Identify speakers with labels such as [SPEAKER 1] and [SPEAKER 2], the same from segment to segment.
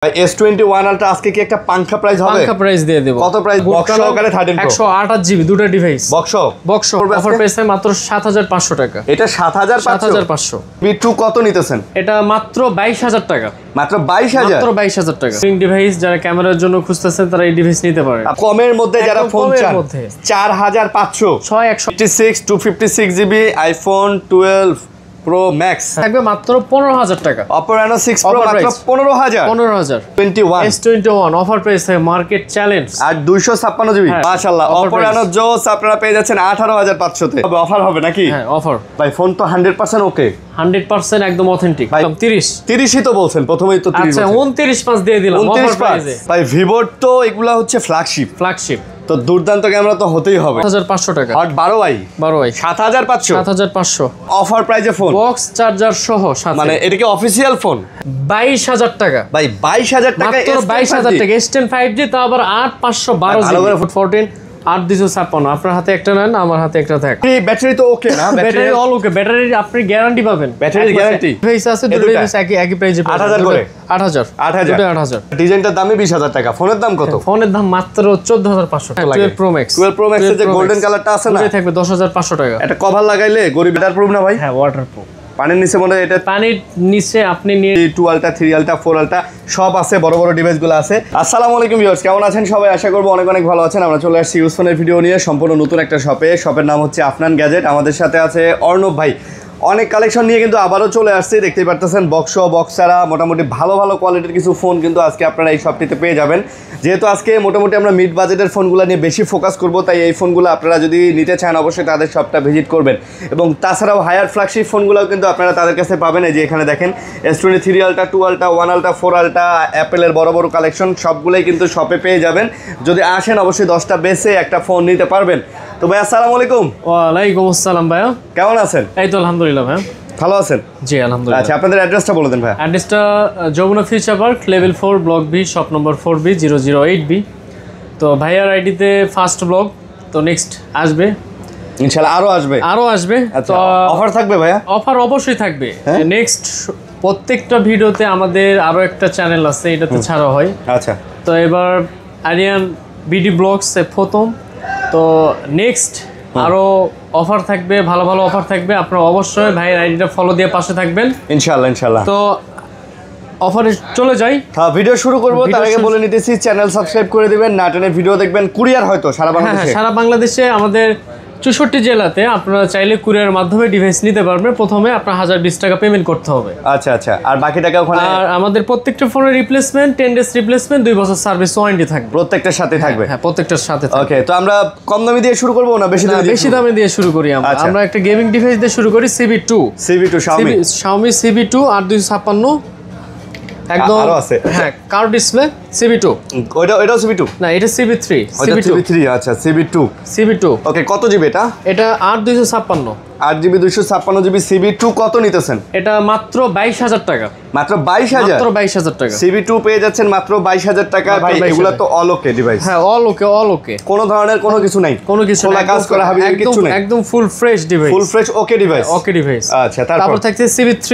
[SPEAKER 1] S21 ultra আজকে কি একটা পাংখা প্রাইস হবে?
[SPEAKER 2] পাংখা প্রাইস দিয়ে দেব।
[SPEAKER 1] কত প্রাইস? বক্স সহকারে 13 প্রো
[SPEAKER 2] 128 জিবি দুটো ডিভাইস। বক্স অফার প্রাইস মাত্র 7500 টাকা।
[SPEAKER 1] এটা 7500 V2 কত নিতেছেন?
[SPEAKER 2] এটা মাত্র 22000 টাকা।
[SPEAKER 1] মাত্র 22000?
[SPEAKER 2] মাত্র 22000 টাকা। সুইং ডিভাইস যারা ক্যামেরার জন্য খুঁজতেছেন তারা এই ডিভাইস নিতে পারে।
[SPEAKER 1] কমের মধ্যে যারা ফোন চান 4500 6156 256 জিবি আইফোন 12 Pro Max
[SPEAKER 2] থাকবে মাত্র 15000 টাকা।
[SPEAKER 1] Oppo Reno 6 Pro মাত্র 15000
[SPEAKER 2] S21 অফার প্রাইস আছে মার্কেট চ্যালেঞ্জ
[SPEAKER 1] আর 256 জিবি মাশাআল্লাহ। Oppo Reno জোস আপনারা পেয়ে যাচ্ছেন 18500 তে। তবে অফার হবে নাকি?
[SPEAKER 2] হ্যাঁ অফার
[SPEAKER 1] ভাই ফোন তো 100% ওকে
[SPEAKER 2] 100% একদম অথেন্টিক। একদম 30
[SPEAKER 1] ই তো বলছেন প্রথমেই তো 30।
[SPEAKER 2] আচ্ছা 29 দিয়ে দিলাম অফার প্রাইসে।
[SPEAKER 1] ভাই Vivo তো এগুলা হচ্ছে ফ্ল্যাগশিপ তো দুর্দান্ত ক্যামেরা তো হতেই হবে।
[SPEAKER 2] 7500 টাকা।
[SPEAKER 1] হট 12 ভাই
[SPEAKER 2] 7500
[SPEAKER 1] অফার প্রাইজে ফোন
[SPEAKER 2] বক্স চার্জার সহ সাথে।
[SPEAKER 1] মানে এটা কি অফিশিয়াল ফোন?
[SPEAKER 2] 22000 টাকা
[SPEAKER 1] ভাই 22000 টাকা
[SPEAKER 2] মাত্র 22000 টাকা S10 5G তা আবার 8512 জিবি 14 8256। আপনার হাতে একটা নেন আমার হাতে একটা থাক।
[SPEAKER 1] এই ব্যাটারি তো ওকে না?
[SPEAKER 2] ব্যাটারি অল ওকে। ব্যাটারি আপনি গ্যারান্টি পাবেন।
[SPEAKER 1] ব্যাটারির গ্যারান্টি
[SPEAKER 2] ফেস আছে দুটো ডিভাইস একই প্রাইসে
[SPEAKER 1] 8000 করে
[SPEAKER 2] 8000
[SPEAKER 1] ডিজাইনটার দামই 20000 টাকা। ফোনের দাম কত?
[SPEAKER 2] ফোনের দাম মাত্র 14500 টাকা। 12 Pro Max
[SPEAKER 1] এর যে গোল্ডেন কালারটা আছে না
[SPEAKER 2] ওটাই থাকবে 10500 টাকা।
[SPEAKER 1] এটা কভার লাগাইলে গরিব ওয়াটার প্রুফ না ভাই?
[SPEAKER 2] হ্যাঁ ওয়াটার প্রুফ।
[SPEAKER 1] পানির নিচে মনে হয় এটা
[SPEAKER 2] পানির নিচে আপনি নিয়ে
[SPEAKER 1] 2 আলট্রা 3 আলট্রা 4 আলট্রা সব আছে, বড় বড় ডিভাইসগুলো আছে। আসসালামু আলাইকুম ভিউয়ার্স, কেমন আছেন সবাই? আশা করব অনেক অনেক ভালো আছেন। আমরা চলে আসছি ইউজ ফোনের ভিডিও নিয়ে সম্পূর্ণ নতুন একটা শপের নাম হচ্ছে আফনান গ্যাজেট। আমাদের সাথে আছে অর্ণব ভাই। অনেক কালেকশন নিয়ে কিন্তু আবারও চলে আসছে, দেখতেই পারতেছেন। বক্স ছাড়া মোটামুটি ভালো ভালো কোয়ালিটির কিছু ফোন কিন্তু আজকে আপনারা এই শপটিতে পেয়ে যাবেন। যেহেতু আজকে মোটামুটি আমরা মিড বাজেটের ফোনগুলো নিয়ে বেশি ফোকাস করব, তাই এই ফোনগুলো আপনারা যদি নিতে চান অবশ্যই তাদের শপটা ভিজিট করবেন। এবং তাছাড়াও হায়ার ফ্ল্যাগশিপ ফোনগুলোও কিন্তু আপনারা তাদের কাছে পাবেন। এই যে এখানে দেখেন S23 ultra 2 ultra 1 ultra 4 ultra অ্যাপেলের বড় বড় কালেকশন সবগুলোই কিন্তু শপে পেয়ে যাবেন। যদি আসেন অবশ্যই 10টা বেসে একটা ফোন নিতে পারবেন। তো ভাই আসসালামু আলাইকুম।
[SPEAKER 2] ওয়ালাইকুম আসসালাম ভাইয়া,
[SPEAKER 1] কেমন আছেন?
[SPEAKER 2] এই তো আলহামদুলিল্লাহ ভাইয়া।
[SPEAKER 1] ভালো আছেন?
[SPEAKER 2] জি আলহামদুলিল্লাহ।
[SPEAKER 1] আচ্ছা আপনাদের অ্যাড্রেসটা বলে দেন ভাই।
[SPEAKER 2] অ্যাড্রেসটা Jamuna future park level 4 block B shop number 4B 008B। তো ভাইয়ার আইডিতে ফার্স্ট ব্লগ, তো নেক্সট আসবে
[SPEAKER 1] ইনশাআল্লাহ, আরো আসবে।
[SPEAKER 2] তো
[SPEAKER 1] অফার থাকবে ভাইয়া?
[SPEAKER 2] অফার অবশ্যই থাকবে। নেক্সট প্রত্যেকটা ভিডিওতে আমাদের আরো একটা চ্যানেল আছে, এটাতে ছাড়া হয়।
[SPEAKER 1] আচ্ছা
[SPEAKER 2] তো এবার আরিয়ান বিডি ব্লগস প্রথম, তো নেক্সট আরো অফার থাকবে, ভালো ভালো অফার থাকবে। আপনারা অবশ্যই ভাইয়ের আইডিটা ফলো দিয়ে পাশে থাকবেন
[SPEAKER 1] ইনশাআল্লাহ।
[SPEAKER 2] তো অফারে চলে যাই।
[SPEAKER 1] হ্যাঁ ভিডিও শুরু করব তার আগে বলে নিতেছি চ্যানেল সাবস্ক্রাইব করে দিবেন। নাটনে ভিডিও দেখবেন, কুরিয়ার হয়তো সারা বাংলাদেশে।
[SPEAKER 2] হ্যাঁ সারা বাংলাদেশে আমাদের 64 জেলাতে আপনারা চাইলে কুরিয়ারের মাধ্যমে ডিভাইস নিতে পারবেন। প্রথমে আপনার 1020 টাকা পেমেন্ট করতে হবে।
[SPEAKER 1] আচ্ছা আর বাকি টাকা ওখানে?
[SPEAKER 2] আর আমাদের প্রত্যেকটা ফোনের রিপ্লেসমেন্ট 10 ডেজ রিপ্লেসমেন্ট 2 বছর সার্ভিস ওয়ারেন্টি থাকবে
[SPEAKER 1] প্রত্যেকটার সাথে থাকবে।
[SPEAKER 2] হ্যাঁ প্রত্যেকটার সাথে থাকবে।
[SPEAKER 1] ওকে, তো আমরা কম দামি দিয়ে শুরু করব না বেশি
[SPEAKER 2] দামে দিয়ে শুরু করি? আমরা একটা গেমিং ডিভাইস দিয়ে শুরু করি। CB2 Xiaomi CB2 8256 একদম
[SPEAKER 1] আরো আছে।
[SPEAKER 2] হ্যাঁ কার ডিসপ্লে CB2।
[SPEAKER 1] ওইটাও CB2
[SPEAKER 2] না এটা CB3।
[SPEAKER 1] আচ্ছা CB2 ওকে। কত জিবি এটা?
[SPEAKER 2] এটা 8256
[SPEAKER 1] 8GB 256GB CB2 কত নিতেছেন?
[SPEAKER 2] এটা মাত্র 22000 টাকা।
[SPEAKER 1] মাত্র 22000
[SPEAKER 2] টাকা
[SPEAKER 1] CB2 পেয়ে যাচ্ছেন মাত্র 22000 টাকা। ভাই এগুলা তো অল ওকে ডিভাইস?
[SPEAKER 2] হ্যাঁ অল ওকে কোনো
[SPEAKER 1] ধরনের কোনো কিছু নাই,
[SPEAKER 2] কোনো কিছু না,
[SPEAKER 1] কাজ করা হবে কিছু নাই,
[SPEAKER 2] একদম full fresh device,
[SPEAKER 1] full fresh ওকে ডিভাইস। আচ্ছা তারপর
[SPEAKER 2] থাকছে CB3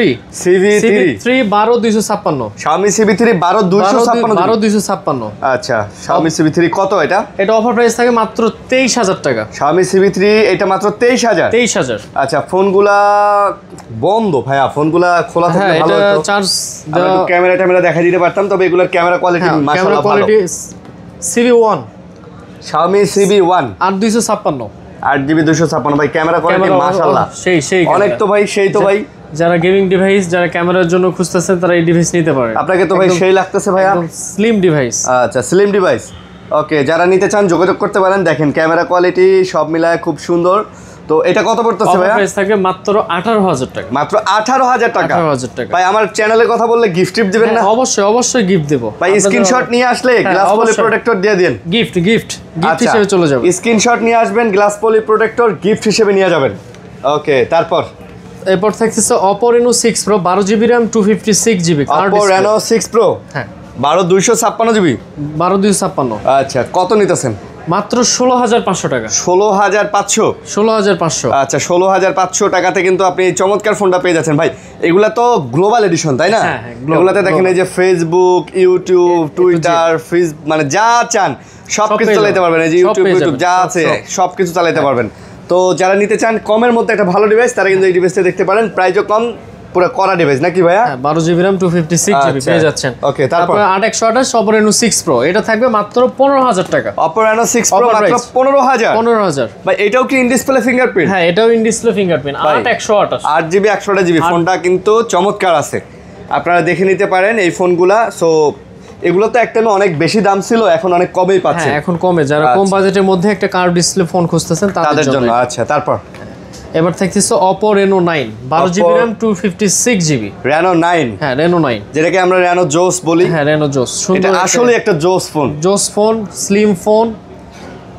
[SPEAKER 2] 12256
[SPEAKER 1] Xiaomi CB3
[SPEAKER 2] 12256।
[SPEAKER 1] আচ্ছা Xiaomi CB3 কত এটা?
[SPEAKER 2] এটা অফার প্রাইস থাকে মাত্র 23000 টাকা।
[SPEAKER 1] Xiaomi CB3 এটা মাত্র 23000। আচ্ছা ফোনগুলা বন্ধ ভাইয়া, ফোনগুলা খোলা থাকলে ভালো হতো।
[SPEAKER 2] চার্জ
[SPEAKER 1] ক্যামেরা দেখা দিতে পারতাম, তবে এগুলোর ক্যামেরা কোয়ালিটি মাশাআল্লাহ ভালো।
[SPEAKER 2] CB1
[SPEAKER 1] Xiaomi CB1
[SPEAKER 2] 8256
[SPEAKER 1] 8GB 256 ভাই ক্যামেরা কোয়ালিটি মাশাআল্লাহ সেই অনেক তো ভাই, সেই তো ভাই।
[SPEAKER 2] যারা গেমিং ডিভাইস, যারা ক্যামেরার জন্য খুঁজতেছেন তারা এই ডিভাইস নিতে পারে।
[SPEAKER 1] আপনাকে তো ভাই সেই লাগতেছে ভাইয়া,
[SPEAKER 2] স্লিম ডিভাইস।
[SPEAKER 1] আচ্ছা স্লিম ডিভাইস ওকে, যারা নিতে চান যোগাযোগ করতে পারেন। দেখেন ক্যামেরা কোয়ালিটি সব মিলায় খুব সুন্দর। তো এটা কত পড়তেছে ভাইয়া?
[SPEAKER 2] প্রাইস থাকে মাত্র 18000 টাকা।
[SPEAKER 1] মাত্র 18000 টাকা।
[SPEAKER 2] 18000 টাকা।
[SPEAKER 1] ভাই আমার চ্যানেলের কথা বললে গিফট টিপ দিবেন না?
[SPEAKER 2] অবশ্যই গিফট দেব
[SPEAKER 1] ভাই। স্ক্রিনশট নিয়ে আসলে গ্লাস পলি প্রোটেক্টর দিয়ে দেন।
[SPEAKER 2] গিফট হিসেবে চলে যাবে।
[SPEAKER 1] স্ক্রিনশট নিয়ে আসবেন, গ্লাস পলি প্রোটেক্টর গিফট হিসেবে নিয়ে যাবেন। ওকে তারপর
[SPEAKER 2] এরপর থাকছে Oppo Reno 6 Pro 12GB RAM 256GB।
[SPEAKER 1] Oppo Reno 6 Pro
[SPEAKER 2] হ্যাঁ
[SPEAKER 1] 12256GB
[SPEAKER 2] 12256।
[SPEAKER 1] আচ্ছা কত নিতেছেন?
[SPEAKER 2] মাত্র 16,500 টাকা।
[SPEAKER 1] 16,500?
[SPEAKER 2] 16,500।
[SPEAKER 1] আচ্ছা, 16,500 টাকাতে কিন্তু আপনি এই চমৎকার ফোনটা পেয়ে যাচ্ছেন ভাই। এগুলা তো গ্লোবাল এডিশন, তাই না?
[SPEAKER 2] হ্যাঁ, global,
[SPEAKER 1] এগুলাতে দেখেন এই যে ফেসবুক, ইউটিউব, টুইটার, মানে যা চান সবকিছু চালাতে পারবেন। এই যে ইউটিউব যা আছে সবকিছু চালাতে পারবেন। তো যারা নিতে চান কমের মধ্যে একটা ভালো ডিভাইস, তারা কিন্তু এই ডিভাইসটা দেখতে পারেন। প্রাইসও কম, পুরো করা ডিভাইস নাকি ভাইয়া?
[SPEAKER 2] 12GB RAM 256GB পেয়ে যাচ্ছেন।
[SPEAKER 1] ওকে, তারপর
[SPEAKER 2] 8128 Oppo Reno 6 Pro, এটা থাকবে মাত্র 15,000 টাকা।
[SPEAKER 1] Oppo Reno 6 Pro মাত্র 15,000?
[SPEAKER 2] 15,000
[SPEAKER 1] ভাই এটাও কি ইন ডিসপ্লে ফিঙ্গারপ্রিন্ট?
[SPEAKER 2] হ্যাঁ, এটাও in display fingerprint. 8128
[SPEAKER 1] 8GB 128GB ফোনটা কিন্তু চমৎকার আছে, আপনারা দেখে নিতে পারেন এই ফোনগুলা। সো এগুলো তো একটা অনেক বেশি দাম ছিল, এখন অনেক কমেই পাচ্ছেন।
[SPEAKER 2] হ্যাঁ, এখন কমে, যারা কম বাজেটের মধ্যে একটা কার্ভ ডিসপ্লে ফোন খুঁজতেছেন তাদের জন্য।
[SPEAKER 1] আচ্ছা, তারপর
[SPEAKER 2] এবার থাকতেছে Oppo Reno 9, 12GB RAM 256GB।
[SPEAKER 1] Reno 9?
[SPEAKER 2] হ্যাঁ, Reno 9,
[SPEAKER 1] যেটাকে আমরা Reno Joss বলি।
[SPEAKER 2] হ্যাঁ, Reno Joss,
[SPEAKER 1] এটা
[SPEAKER 2] সুন্দর
[SPEAKER 1] আসলে একটা জোস ফোন।
[SPEAKER 2] জোস ফোন, স্লিম ফোন।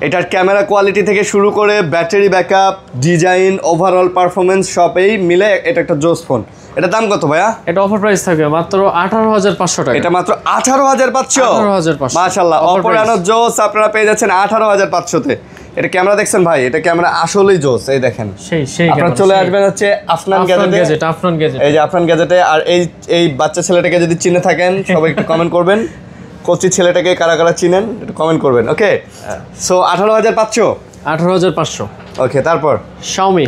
[SPEAKER 1] এটার ক্যামেরা কোয়ালিটি থেকে শুরু করে battery backup, design, overall performance সবই মিলে এটা একটা জোস ফোন। এটা দাম কত ভাইয়া?
[SPEAKER 2] এটা অফার প্রাইস থাকবে মাত্র 18,500 টাকা।
[SPEAKER 1] এটা মাত্র 18,500?
[SPEAKER 2] 18,500
[SPEAKER 1] মাশাআল্লাহ, Oppo Reno Joss আপনারা পেয়ে যাচ্ছেন 18,500 তে। এটা ক্যামেরা দেখছেন ভাই, এটা ক্যামেরা আসলেই জোস। এই দেখেন,
[SPEAKER 2] সেই
[SPEAKER 1] আপনারা চলে আসবেন হচ্ছে আফনান গ্যাজেটে।
[SPEAKER 2] আফনান গ্যাজেট,
[SPEAKER 1] এই যে আফনান গ্যাজেটে। আর এই বাচ্চা ছেলেটাকে যদি চিনে থাকেন সবাই একটু কমেন্ট করবেন। কোচি ছেলেটাকে কারা কারা চিনেন একটু কমেন্ট করবেন। ওকে, সো 18,500?
[SPEAKER 2] 18,500।
[SPEAKER 1] ওকে, তারপর
[SPEAKER 2] Xiaomi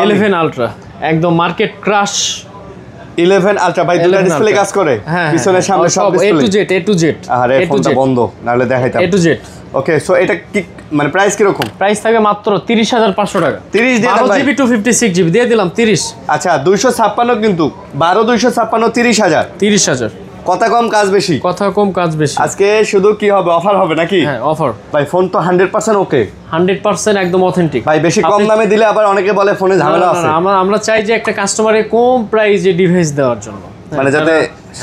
[SPEAKER 2] 11 Ultra, একদম মার্কেট ক্রাশ।
[SPEAKER 1] 11 Ultra ভাই, দুটো ডিসপ্লে কাজ করে, পিছনে সামনে সব ডিসপ্লে।
[SPEAKER 2] A to Z।
[SPEAKER 1] আরে ফোনটা বন্ধ, নাহলে দেখাইতাম।
[SPEAKER 2] A to Z।
[SPEAKER 1] Okay, so এটা কি মানে প্রাইস কি রকম?
[SPEAKER 2] প্রাইস থাকবে মাত্র 30,500 টাকা।
[SPEAKER 1] 30 দিয়ে দেন ভাই।
[SPEAKER 2] 12GB 256GB দিয়ে দিলাম 30।
[SPEAKER 1] আচ্ছা, 256 কিন্তু 12,256 30,000।
[SPEAKER 2] 30,000।
[SPEAKER 1] কথা কম কাজ বেশি।
[SPEAKER 2] কথা কম কাজ বেশি।
[SPEAKER 1] আজকে শুধু কি হবে, অফার হবে নাকি?
[SPEAKER 2] হ্যাঁ, অফার।
[SPEAKER 1] ভাই ফোন তো 100% ওকে,
[SPEAKER 2] 100% একদম অথেন্টিক।
[SPEAKER 1] ভাই বেশি কম দামে দিলে আবার অনেকে বলে ফোনে ঝামেলা আছে।
[SPEAKER 2] আমরা চাই যে একটা কাস্টমারের কম প্রাইসে ডিভাইস দেওয়ার জন্য,
[SPEAKER 1] মানে যাতে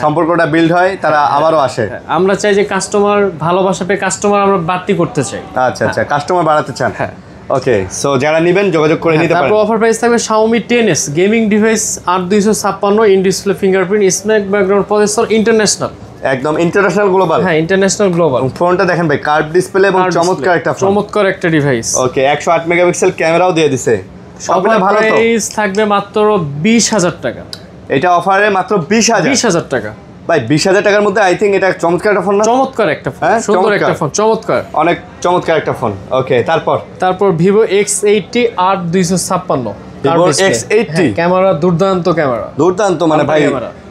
[SPEAKER 1] সম্পর্কটা বিল্ড হয়, তারা আবারও আসে।
[SPEAKER 2] আমরা চাই যে কাস্টমার ভালোবাসা পেয়ে কাস্টমার আমরা বাড়তি করতে চাই।
[SPEAKER 1] আচ্ছা আচ্ছা, কাস্টমার বাড়াতে চান। হ্যাঁ, ওকে, সো যারা নেবেন যোগাযোগ করে নিতে পারেন।
[SPEAKER 2] তারপর অফার প্রাইস থাকবে Xiaomi 10s gaming device 8256 in display fingerprint snack background processor international,
[SPEAKER 1] একদম ইন্টারন্যাশনাল গ্লোবাল।
[SPEAKER 2] হ্যাঁ, ইন্টারন্যাশনাল গ্লোবাল।
[SPEAKER 1] ফোনটা দেখেন ভাই, কার্ভ ডিসপ্লে এবং চমৎকার একটা ফোন,
[SPEAKER 2] চমৎকার একটা ডিভাইস।
[SPEAKER 1] ওকে, 108 মেগাপিক্সেল ক্যামেরাও দিয়ে দিছে। সবটা ভালো তো।
[SPEAKER 2] প্রাইস থাকবে মাত্র 20,000 টাকা।
[SPEAKER 1] এটা অফারে মাত্র 20,000?
[SPEAKER 2] 20,000 টাকা
[SPEAKER 1] ভাই। 20,000 টাকার মধ্যে আই থিঙ্ক এটা চমৎকার একটা ফোন না?
[SPEAKER 2] চমৎকার একটা ফোন, সুন্দর একটা ফোন, চমৎকার,
[SPEAKER 1] অনেক চমৎকার একটা ফোন। ওকে, তারপর
[SPEAKER 2] Vivo X80 R256
[SPEAKER 1] Vivo X80
[SPEAKER 2] camera দুর্দান্ত, ক্যামেরা
[SPEAKER 1] দুর্দান্ত। মানে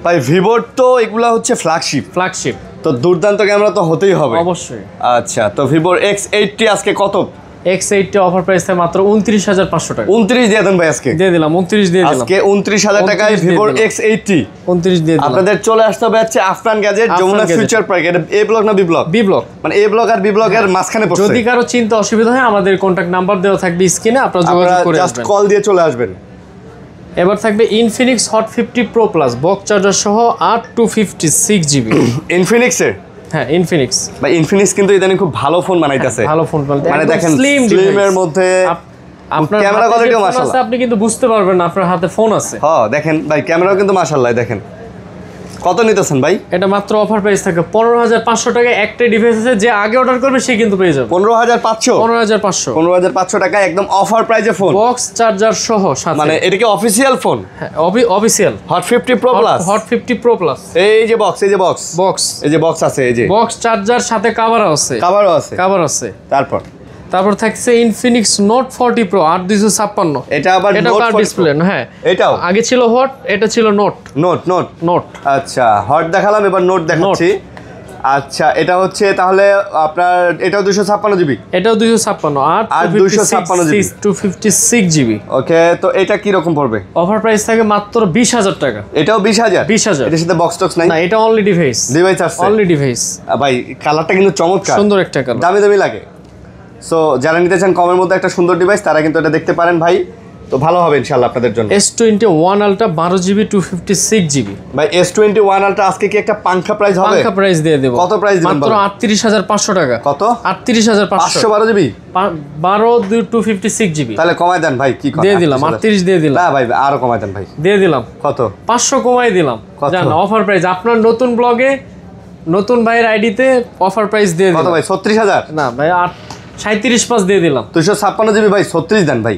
[SPEAKER 1] ভাই ভিভোর তো এগুলা হচ্ছে
[SPEAKER 2] ফ্ল্যাগশিপ,
[SPEAKER 1] তো দুর্দান্ত ক্যামেরা তো হতেই হবে
[SPEAKER 2] অবশ্যই।
[SPEAKER 1] আচ্ছা, তো ভিভোর X80 আজকে কত?
[SPEAKER 2] X80 অফার প্রাইস থাকে মাত্র 29,500 টাকা।
[SPEAKER 1] 29 দিয়ে দেন ভাই আজকে।
[SPEAKER 2] দিয়ে দিলাম 29 দিয়ে দিলাম
[SPEAKER 1] আজকে 29,000 টাকায় ভিভোর X80
[SPEAKER 2] 29 দিয়ে দিলাম।
[SPEAKER 1] আপনাদের চলে আসতে হবে হচ্ছে Afran gadget, Jamuna future park. এটা এ ব্লক না বি ব্লক?
[SPEAKER 2] বি ব্লক,
[SPEAKER 1] মানে এ ব্লক আর বি ব্লকের মাঝখানে পড়ছে।
[SPEAKER 2] যদি কারো চিন্তা অসুবিধা হয় আমাদের কন্টাক্ট নাম্বার দেওয়া থাকবে স্ক্রিনে, আপনারা যোগাযোগ করে
[SPEAKER 1] জাস্ট
[SPEAKER 2] আসবেন,
[SPEAKER 1] কল দিয়ে চলে আসবেন।
[SPEAKER 2] এবার থাকবে Infinix Hot 50 Pro Plus box charger সহ 8 256GB।
[SPEAKER 1] ইনফিনিক্সের?
[SPEAKER 2] হ্যাঁ, ইনফিনিক্স।
[SPEAKER 1] ভাই ইনফিনিক্স কিন্তু ইদানিং খুব ভালো ফোন বানাইতেছে।
[SPEAKER 2] ভালো ফোন বলতে
[SPEAKER 1] মানে দেখেন স্লিমের মধ্যে
[SPEAKER 2] আপনার
[SPEAKER 1] ক্যামেরা কোয়ালিটিও মাশাআল্লাহ,
[SPEAKER 2] আপনি কিন্তু বুঝতে পারবেন না আপনার হাতে ফোন আছে।
[SPEAKER 1] হ্যাঁ, দেখেন ভাই ক্যামেরাও কিন্তু মাশাআল্লাহ। দেখেন কত নিতেছেন ভাই?
[SPEAKER 2] এটা মাত্র অফার প্রাইস থাকে 15,500 টাকা। একটা ডিভাইস আছে, যে আগে অর্ডার করবে সে কিন্তু পেয়ে যাবে
[SPEAKER 1] 15,500?
[SPEAKER 2] 15,500
[SPEAKER 1] 15,500 টাকা একদম অফার প্রাইসে ফোন,
[SPEAKER 2] বক্স চার্জার সহ সাথে।
[SPEAKER 1] মানে এটা কি অফিশিয়াল ফোন?
[SPEAKER 2] হ্যাঁ, official
[SPEAKER 1] hot 50 pro plus.
[SPEAKER 2] Hot 50 pro plus.
[SPEAKER 1] এই যে বক্স, এই যে বক্স, এই যে বক্স আছে, এই যে
[SPEAKER 2] বক্স চার্জার সাথে কভারও আছে, কভার আছে। তারপর থাকছে ইনফিনিক্স নোট 40 প্রো 8
[SPEAKER 1] এটা আবার
[SPEAKER 2] কার ডিসপ্লে। হ্যাঁ,
[SPEAKER 1] এটাও
[SPEAKER 2] আগে ছিল হট, এটা ছিল নোট।
[SPEAKER 1] আচ্ছা, হট দেখালাম, এবার নোট দেখাচ্ছি। আচ্ছা, এটা হচ্ছে তাহলে আপনার এটাও 256 জিবি?
[SPEAKER 2] এটাও 256 আর
[SPEAKER 1] 256 জিবি
[SPEAKER 2] 256 জিবি।
[SPEAKER 1] ওকে, তো এটা কি রকম পড়বে?
[SPEAKER 2] অফার প্রাইস থাকে মাত্র 20,000 টাকা।
[SPEAKER 1] এটাও 20,000? এটার সাথে বক্স টক্স নাই?
[SPEAKER 2] না, এটা অনলি ডিভাইস আছে, অনলি ডিভাইস।
[SPEAKER 1] ভাই কালারটা কিন্তু চমৎকার,
[SPEAKER 2] সুন্দর একটা কালার,
[SPEAKER 1] দামি লাগে। সো যারা নিতে চান কমের মধ্যে একটা সুন্দর ডিভাইস, তারা কিন্তু এটা দেখতে পারেন ভাই, তো ভালো হবে ইনশাআল্লাহ আপনাদের জন্য।
[SPEAKER 2] S21 Ultra 12GB 256GB।
[SPEAKER 1] ভাই S21 Ultra আজকে কি একটা পাঙ্খা প্রাইস হবে?
[SPEAKER 2] পাঙ্খা প্রাইস দিয়ে দেব।
[SPEAKER 1] কত প্রাইস দিবেন?
[SPEAKER 2] মাত্র 38,500 টাকা।
[SPEAKER 1] কত?
[SPEAKER 2] 38,500।
[SPEAKER 1] 512GB?
[SPEAKER 2] 12 256GB।
[SPEAKER 1] তাহলে কমায় দেন ভাই, কি কথা?
[SPEAKER 2] দিয়ে দিলাম 38 দিয়ে দিলাম।
[SPEAKER 1] না ভাই, আরো কমায় দেন ভাই।
[SPEAKER 2] দিয়ে দিলাম।
[SPEAKER 1] কত?
[SPEAKER 2] 500 কমাই দিলাম। জান অফার প্রাইস আপনার নতুন ব্লগে নতুন ভাইয়ের আইডিতে অফার প্রাইস দিয়ে দিলাম।
[SPEAKER 1] কত ভাই? 36,000?
[SPEAKER 2] না ভাই, 37.5 দিয়ে দিলাম।
[SPEAKER 1] 256 জিবি ভাই 36 দেন ভাই।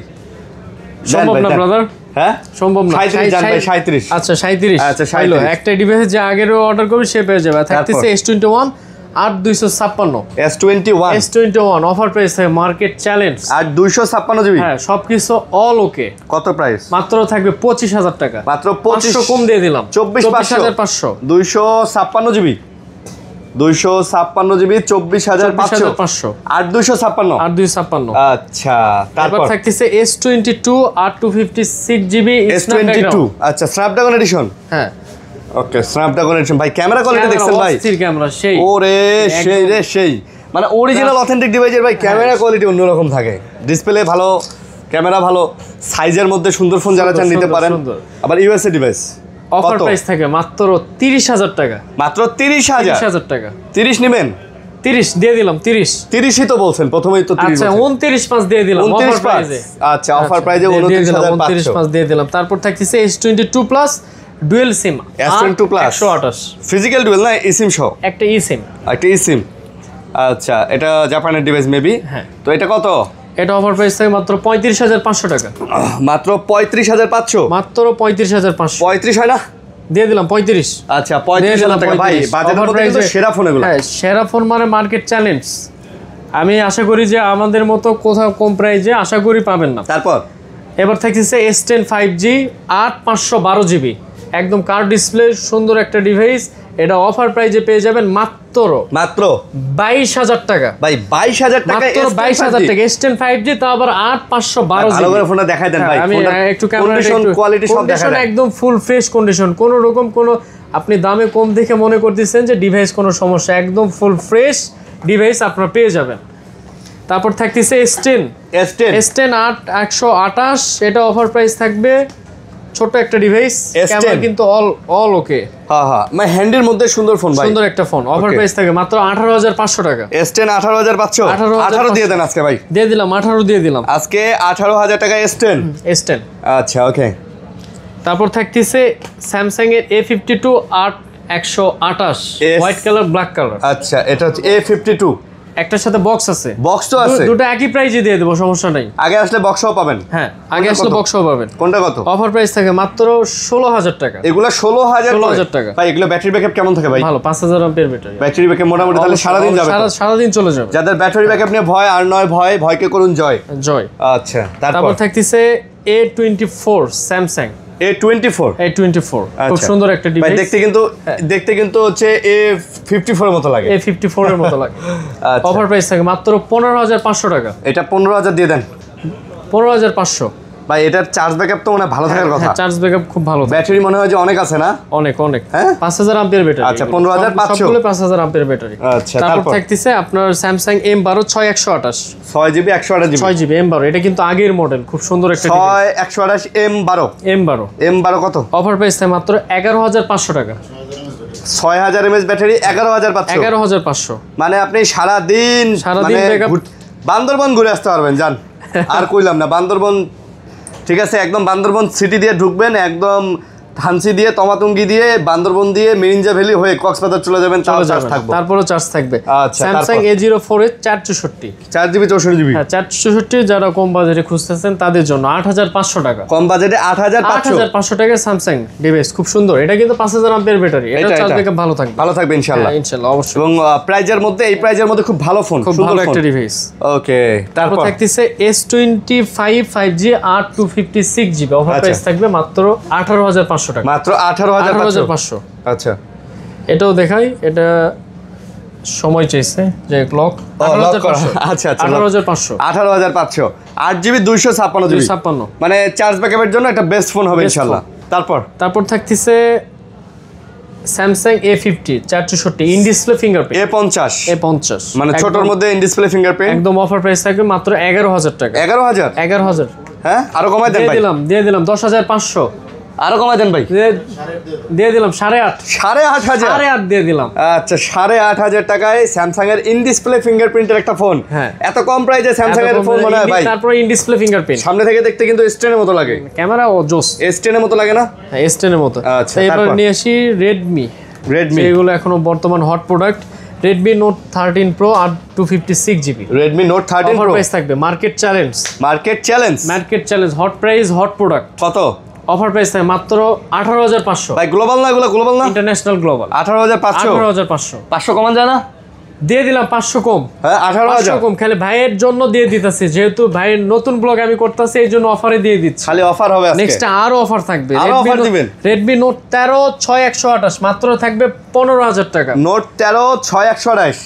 [SPEAKER 2] সম্ভব না ব্রাদার,
[SPEAKER 1] হ্যাঁ
[SPEAKER 2] সম্ভব না।
[SPEAKER 1] 37 দেন ভাই 37।
[SPEAKER 2] আচ্ছা 37,
[SPEAKER 1] আচ্ছা
[SPEAKER 2] হলো
[SPEAKER 1] 37।
[SPEAKER 2] একটা ডিভাইস যে আগেরও অর্ডার করবে সে পেয়ে যাবে। থাকতেছে S21 8256, S21 অফার প্রাইস থাকে মার্কেট চ্যালেঞ্জ,
[SPEAKER 1] আর 256 জিবি।
[SPEAKER 2] হ্যাঁ সবকিছু অল ওকে।
[SPEAKER 1] কত প্রাইস?
[SPEAKER 2] মাত্র থাকবে 25,000 টাকা,
[SPEAKER 1] মাত্র
[SPEAKER 2] 500 কম দিয়ে দিলাম,
[SPEAKER 1] 24,500। 256 জিবি, 256 জিবি 24,500 আর 256
[SPEAKER 2] 256।
[SPEAKER 1] আচ্ছা
[SPEAKER 2] তারপর
[SPEAKER 1] তারপর
[SPEAKER 2] থাকতেছে S22 256 জিবি
[SPEAKER 1] S22। আচ্ছা স্ন্যাপড্রাগন এডিশন।
[SPEAKER 2] হ্যাঁ
[SPEAKER 1] ওকে স্ন্যাপড্রাগন এডিশন ভাই। ক্যামেরা কোয়ালিটি দেখছেন ভাই?
[SPEAKER 2] অস্থির ক্যামেরা সেই।
[SPEAKER 1] ওরে সেই রে সেই, মানে অরিজিনাল অথেন্টিক ডিভাইসের ভাই ক্যামেরা কোয়ালিটি অন্যরকম থাকে। ডিসপ্লে ভালো, ক্যামেরা ভালো, সাইজের মধ্যে সুন্দর ফোন যারা চান নিতে পারেন। আবার ইউএসএ ডিভাইস।
[SPEAKER 2] অফার প্রাইস থাকে মাত্র 30,000 টাকা,
[SPEAKER 1] মাত্র 30,000
[SPEAKER 2] টাকা।
[SPEAKER 1] 30 নেবেন?
[SPEAKER 2] 30 দিয়ে দিলাম।
[SPEAKER 1] 30ই তো বলছেন প্রথমেই তো 30।
[SPEAKER 2] আচ্ছা 29.5 দিয়ে দিলাম অফার প্রাইসে।
[SPEAKER 1] আচ্ছা অফার প্রাইসে 29,500
[SPEAKER 2] দিয়ে দিলাম। তারপর থাকতেছে S22 প্লাস ডুয়েল সিম,
[SPEAKER 1] S22 প্লাস
[SPEAKER 2] 128
[SPEAKER 1] ফিজিক্যাল ডুয়েল না eSIM সহ?
[SPEAKER 2] একটা eSIM।
[SPEAKER 1] একটা eSIM। আচ্ছা এটা জাপানের ডিভাইস মেবি।
[SPEAKER 2] হ্যাঁ
[SPEAKER 1] তো এটা কত?
[SPEAKER 2] এটা অফার প্রাইস থাকে মাত্র 35,500 টাকা।
[SPEAKER 1] মাত্র 35,500?
[SPEAKER 2] মাত্র 35,500।
[SPEAKER 1] 35 হয় না?
[SPEAKER 2] দিয়ে দিলাম 35।
[SPEAKER 1] আচ্ছা 35,000 টাকা ভাই, বাজেটের মধ্যে কিন্তু সেরা ফোন এগুলো।
[SPEAKER 2] হ্যাঁ সেরা ফোন মানে মার্কেট চ্যালেঞ্জ। আমি আশা করি যে আমাদের মতো কোথাও কম প্রাইসে আশা করি পাবেন না।
[SPEAKER 1] তারপর
[SPEAKER 2] এবার থাকতেছে S10 5G 8512 জিবি, একদম কার ডিসপ্লে সুন্দর একটা ডিভাইস। এটা অফার প্রাইসে পেয়ে যাবেন মাত্র 22,000 টাকা
[SPEAKER 1] ভাই। 22,000 টাকা,
[SPEAKER 2] মাত্র 22,000 টাকা। S10 5G তা আবার 8512 জিবি।
[SPEAKER 1] ভালো করে ফোনটা দেখাই দেন ভাই।
[SPEAKER 2] আমি একটু কন্ডিশন
[SPEAKER 1] কোয়ালিটি সব দেখাই দেন।
[SPEAKER 2] একদম ফুল ফ্রেশ কন্ডিশন, কোনো রকম কোনো আপনি দামে কম দেখে মনে করতেছেন যে ডিভাইস কোনো সমস্যা, একদম ফুল ফ্রেশ ডিভাইস আপনারা পেয়ে যাবেন। তারপর থাকতেছে S10 128, এটা অফার প্রাইস থাকবে। ছোট একটা ডিভাইস, ক্যামেরা কিন্তু অল ওকে।
[SPEAKER 1] হ্যাঁ হ্যাঁ, মানে হ্যান্ডের মধ্যে সুন্দর ফোন ভাই,
[SPEAKER 2] সুন্দর একটা ফোন। অফার প্রাইস থাকে মাত্র 18,500 টাকা।
[SPEAKER 1] S10 18,500। 18 দিয়ে দেন আজকে ভাই।
[SPEAKER 2] দিয়ে দিলাম 18 দিয়ে দিলাম
[SPEAKER 1] আজকে 18,000 টাকা S10। আচ্ছা ওকে।
[SPEAKER 2] তারপর থাকতেছে স্যামসাং এর A52 128 white colour black colour.
[SPEAKER 1] আচ্ছা এটা হচ্ছে A52,
[SPEAKER 2] একটার সাথে বক্স আছে।
[SPEAKER 1] বক্স তো আছে,
[SPEAKER 2] দুটো একই প্রাইসে দিয়ে দেবো, সমস্যা নাই।
[SPEAKER 1] আগে আসলে বক্সও পাবেন।
[SPEAKER 2] হ্যাঁ আগে আসলে বক্সও পাবেন।
[SPEAKER 1] কোনটা কত?
[SPEAKER 2] অফার প্রাইস থাকে মাত্র 16,000 টাকা।
[SPEAKER 1] এগুলা 16,000
[SPEAKER 2] টাকা
[SPEAKER 1] ভাই। এগুলো ব্যাটারি ব্যাকআপ কেমন থাকে ভাই?
[SPEAKER 2] ভালো, 5000 এমপিআর ব্যাটারি।
[SPEAKER 1] ব্যাটারি ব্যাকআপ মোটামুটি তাহলে সারাদিন যাবে,
[SPEAKER 2] সারাদিন চলে যাবে।
[SPEAKER 1] যাদের ব্যাটারি ব্যাকআপ নিয়ে ভয় আর নয় ভয়, ভয়কে করুন জয়। আচ্ছা
[SPEAKER 2] তারপর থাকতেছে A24 স্যামসাং A24 খুব সুন্দর একটা ডিভাইস।
[SPEAKER 1] দেখতে কিন্তু হচ্ছে A54 এর মতো লাগে,
[SPEAKER 2] A54 এর মতো লাগে। অফার প্রাইস থাকে মাত্র 15,500 টাকা।
[SPEAKER 1] এটা 15,000 দিয়ে দেন।
[SPEAKER 2] 15,500
[SPEAKER 1] ভাই। এটার চার্জ ব্যাকআপ তো মনে ভালো থাকার কথা।
[SPEAKER 2] চার্জ ব্যাকআপ খুব ভালো।
[SPEAKER 1] ব্যাটারি মনে হয় যে অনেক আছে না?
[SPEAKER 2] অনেক
[SPEAKER 1] হ্যাঁ
[SPEAKER 2] 5000 এমপিআর ব্যাটারি।
[SPEAKER 1] আচ্ছা 15,500
[SPEAKER 2] সবগুলো 5000 এমপিআর ব্যাটারি।
[SPEAKER 1] আচ্ছা
[SPEAKER 2] তারপর থাকতেছে আপনার Samsung M12 6128
[SPEAKER 1] 6GB 128GB
[SPEAKER 2] 6GB M12। এটা কিন্তু আগের মডেল, খুব সুন্দর একটা
[SPEAKER 1] 6128 M12 কত?
[SPEAKER 2] অফার প্রাইস থাকে মাত্র 11,500 টাকা।
[SPEAKER 1] 6000 mAh ব্যাটারি 11,500। মানে আপনি সারাদিন বান্দরবন ঘুরে আসতে পারবেন। যান আর কইলাম না, বান্দরবন ঠিক আছে, একদম বান্দরবন সিটি দিয়ে ঢুকবেন, একদম ধানসি দিয়ে তমাতুঙ্গি দিয়ে বান্দরবন দিয়ে মিরিঞ্জা ভ্যালি হয়ে কক্সবাজার চলে যাবেন,
[SPEAKER 2] তারপরও চার্জ থাকবে।
[SPEAKER 1] আচ্ছা
[SPEAKER 2] স্যামসাং A04 এর 464
[SPEAKER 1] 4GB 64GB।
[SPEAKER 2] হ্যাঁ 464 যারা কম বাজেটে খুঁজতেছেন তাদের জন্য 8,500 টাকা।
[SPEAKER 1] কম বাজেটে
[SPEAKER 2] 8,500 টাকা স্যামসাং ডিভাইস, খুব সুন্দর। এটা কিন্তু 5000 এমপিআর ব্যাটারি। এটা চার্জ ব্যাকআপ ভালো থাকবে
[SPEAKER 1] ইনশাআল্লাহ।
[SPEAKER 2] ইনশাআল্লাহ অবশ্যই।
[SPEAKER 1] এবং প্রাইজের মধ্যে এই প্রাইজের মধ্যে খুব ভালো ফোন,
[SPEAKER 2] খুব ভালো একটা ডিভাইস।
[SPEAKER 1] ওকে। তারপর
[SPEAKER 2] থাকতেছে S25 5G 256GB। Offer price থাকবে মাত্র 18,500 টাকা।
[SPEAKER 1] মাত্র 18,500। আচ্ছা
[SPEAKER 2] এটাও দেখাই, এটা সময় চাইছে যে ক্লক।
[SPEAKER 1] আচ্ছা
[SPEAKER 2] 18,500
[SPEAKER 1] 18,500 8GB 256GB। মানে চার্জ ব্যাকআপের জন্য একটা বেস্ট ফোন হবে ইনশাআল্লাহ। তারপর
[SPEAKER 2] থাকতেছে Samsung A50 464 in display fingerprint. A50
[SPEAKER 1] মানে ছোটর মধ্যে ইন ডিসপ্লে ফিঙ্গারপ্রিন্ট।
[SPEAKER 2] একদম অফার প্রাইস থাকবে মাত্র 11,000 টাকা।
[SPEAKER 1] 11,000। হ্যাঁ আরো কমাই দেন ভাই।
[SPEAKER 2] দিয়ে দিলাম 10,500।
[SPEAKER 1] আরো কমাই দেন ভাই।
[SPEAKER 2] দিয়ে দিলাম 8,500 দিয়ে দিলাম।
[SPEAKER 1] আচ্ছা 8,500 টাকায় স্যামসাং এর ইন ডিসপ্লে ফিঙ্গারপ্রিন্টের একটা ফোন।
[SPEAKER 2] হ্যাঁ
[SPEAKER 1] এত কম প্রাইসে স্যামসাং এর ফোন মনে হয় ভাই।
[SPEAKER 2] তারপর ইন ডিসপ্লে ফিঙ্গারপ্রিন্ট
[SPEAKER 1] সামনে থেকে দেখতে কিন্তু S10 এর মতো লাগে,
[SPEAKER 2] ক্যামেরা ও জোস।
[SPEAKER 1] S10 এর মতো লাগে না?
[SPEAKER 2] হ্যাঁ S10 এর মতো।
[SPEAKER 1] আচ্ছা
[SPEAKER 2] এবার নিয়ে আসি রেডমি। এগুলো এখনো বর্তমান hot product. Redmi Note 13 Pro 8 256GB
[SPEAKER 1] Redmi Note 13
[SPEAKER 2] offer
[SPEAKER 1] Pro
[SPEAKER 2] price থাকবে market challenge hot price hot product
[SPEAKER 1] কত
[SPEAKER 2] অফার প্রাইস থাকে মাত্র 18500
[SPEAKER 1] ভাই গ্লোবাল না এগুলো গ্লোবাল না
[SPEAKER 2] ইন্টারন্যাশনাল গ্লোবাল
[SPEAKER 1] 18500
[SPEAKER 2] 18500
[SPEAKER 1] 500 কমান যায় না
[SPEAKER 2] দিয়ে দিলাম 500 কম
[SPEAKER 1] হ্যাঁ 18000
[SPEAKER 2] কম খালি ভাইয়ের জন্য দিয়ে দিতেছি যেহেতু ভাইয়ের নতুন ব্লগ আমি করতেছি এই জন্য অফারে দিয়ে দিচ্ছি
[SPEAKER 1] খালি অফার হবে আজকে
[SPEAKER 2] নেক্সট আরো অফার থাকবে
[SPEAKER 1] আরো offer দিবেন?
[SPEAKER 2] Redmi Note 13 6128 মাত্র থাকবে 15000 টাকা
[SPEAKER 1] নোট 13 6128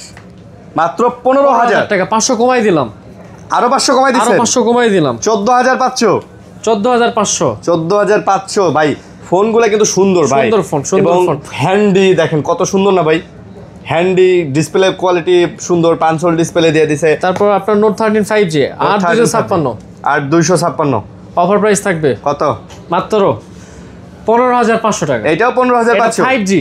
[SPEAKER 1] মাত্র 15000
[SPEAKER 2] টাকা 500 কমাই দিলাম
[SPEAKER 1] আরো 500 কমাই
[SPEAKER 2] আরো
[SPEAKER 1] দিছেন
[SPEAKER 2] 500 কমাই দিলাম
[SPEAKER 1] 14500
[SPEAKER 2] 14500
[SPEAKER 1] 14500 ভাই ফোনগুলো কিন্তু সুন্দর ভাই
[SPEAKER 2] সুন্দর ফোন, সুন্দর
[SPEAKER 1] এবং
[SPEAKER 2] ফোন।
[SPEAKER 1] হ্যান্ডি দেখেন কত সুন্দর না ভাই হ্যান্ডি ডিসপ্লে কোয়ালিটি সুন্দর 5 ডিসপ্লে দিয়ে দিছে
[SPEAKER 2] তারপর আপনার Note 13 5G 8256
[SPEAKER 1] আর 256
[SPEAKER 2] অফার প্রাইস থাকবে
[SPEAKER 1] কত
[SPEAKER 2] মাত্র 15500 টাকা
[SPEAKER 1] এটাও 15500
[SPEAKER 2] 5G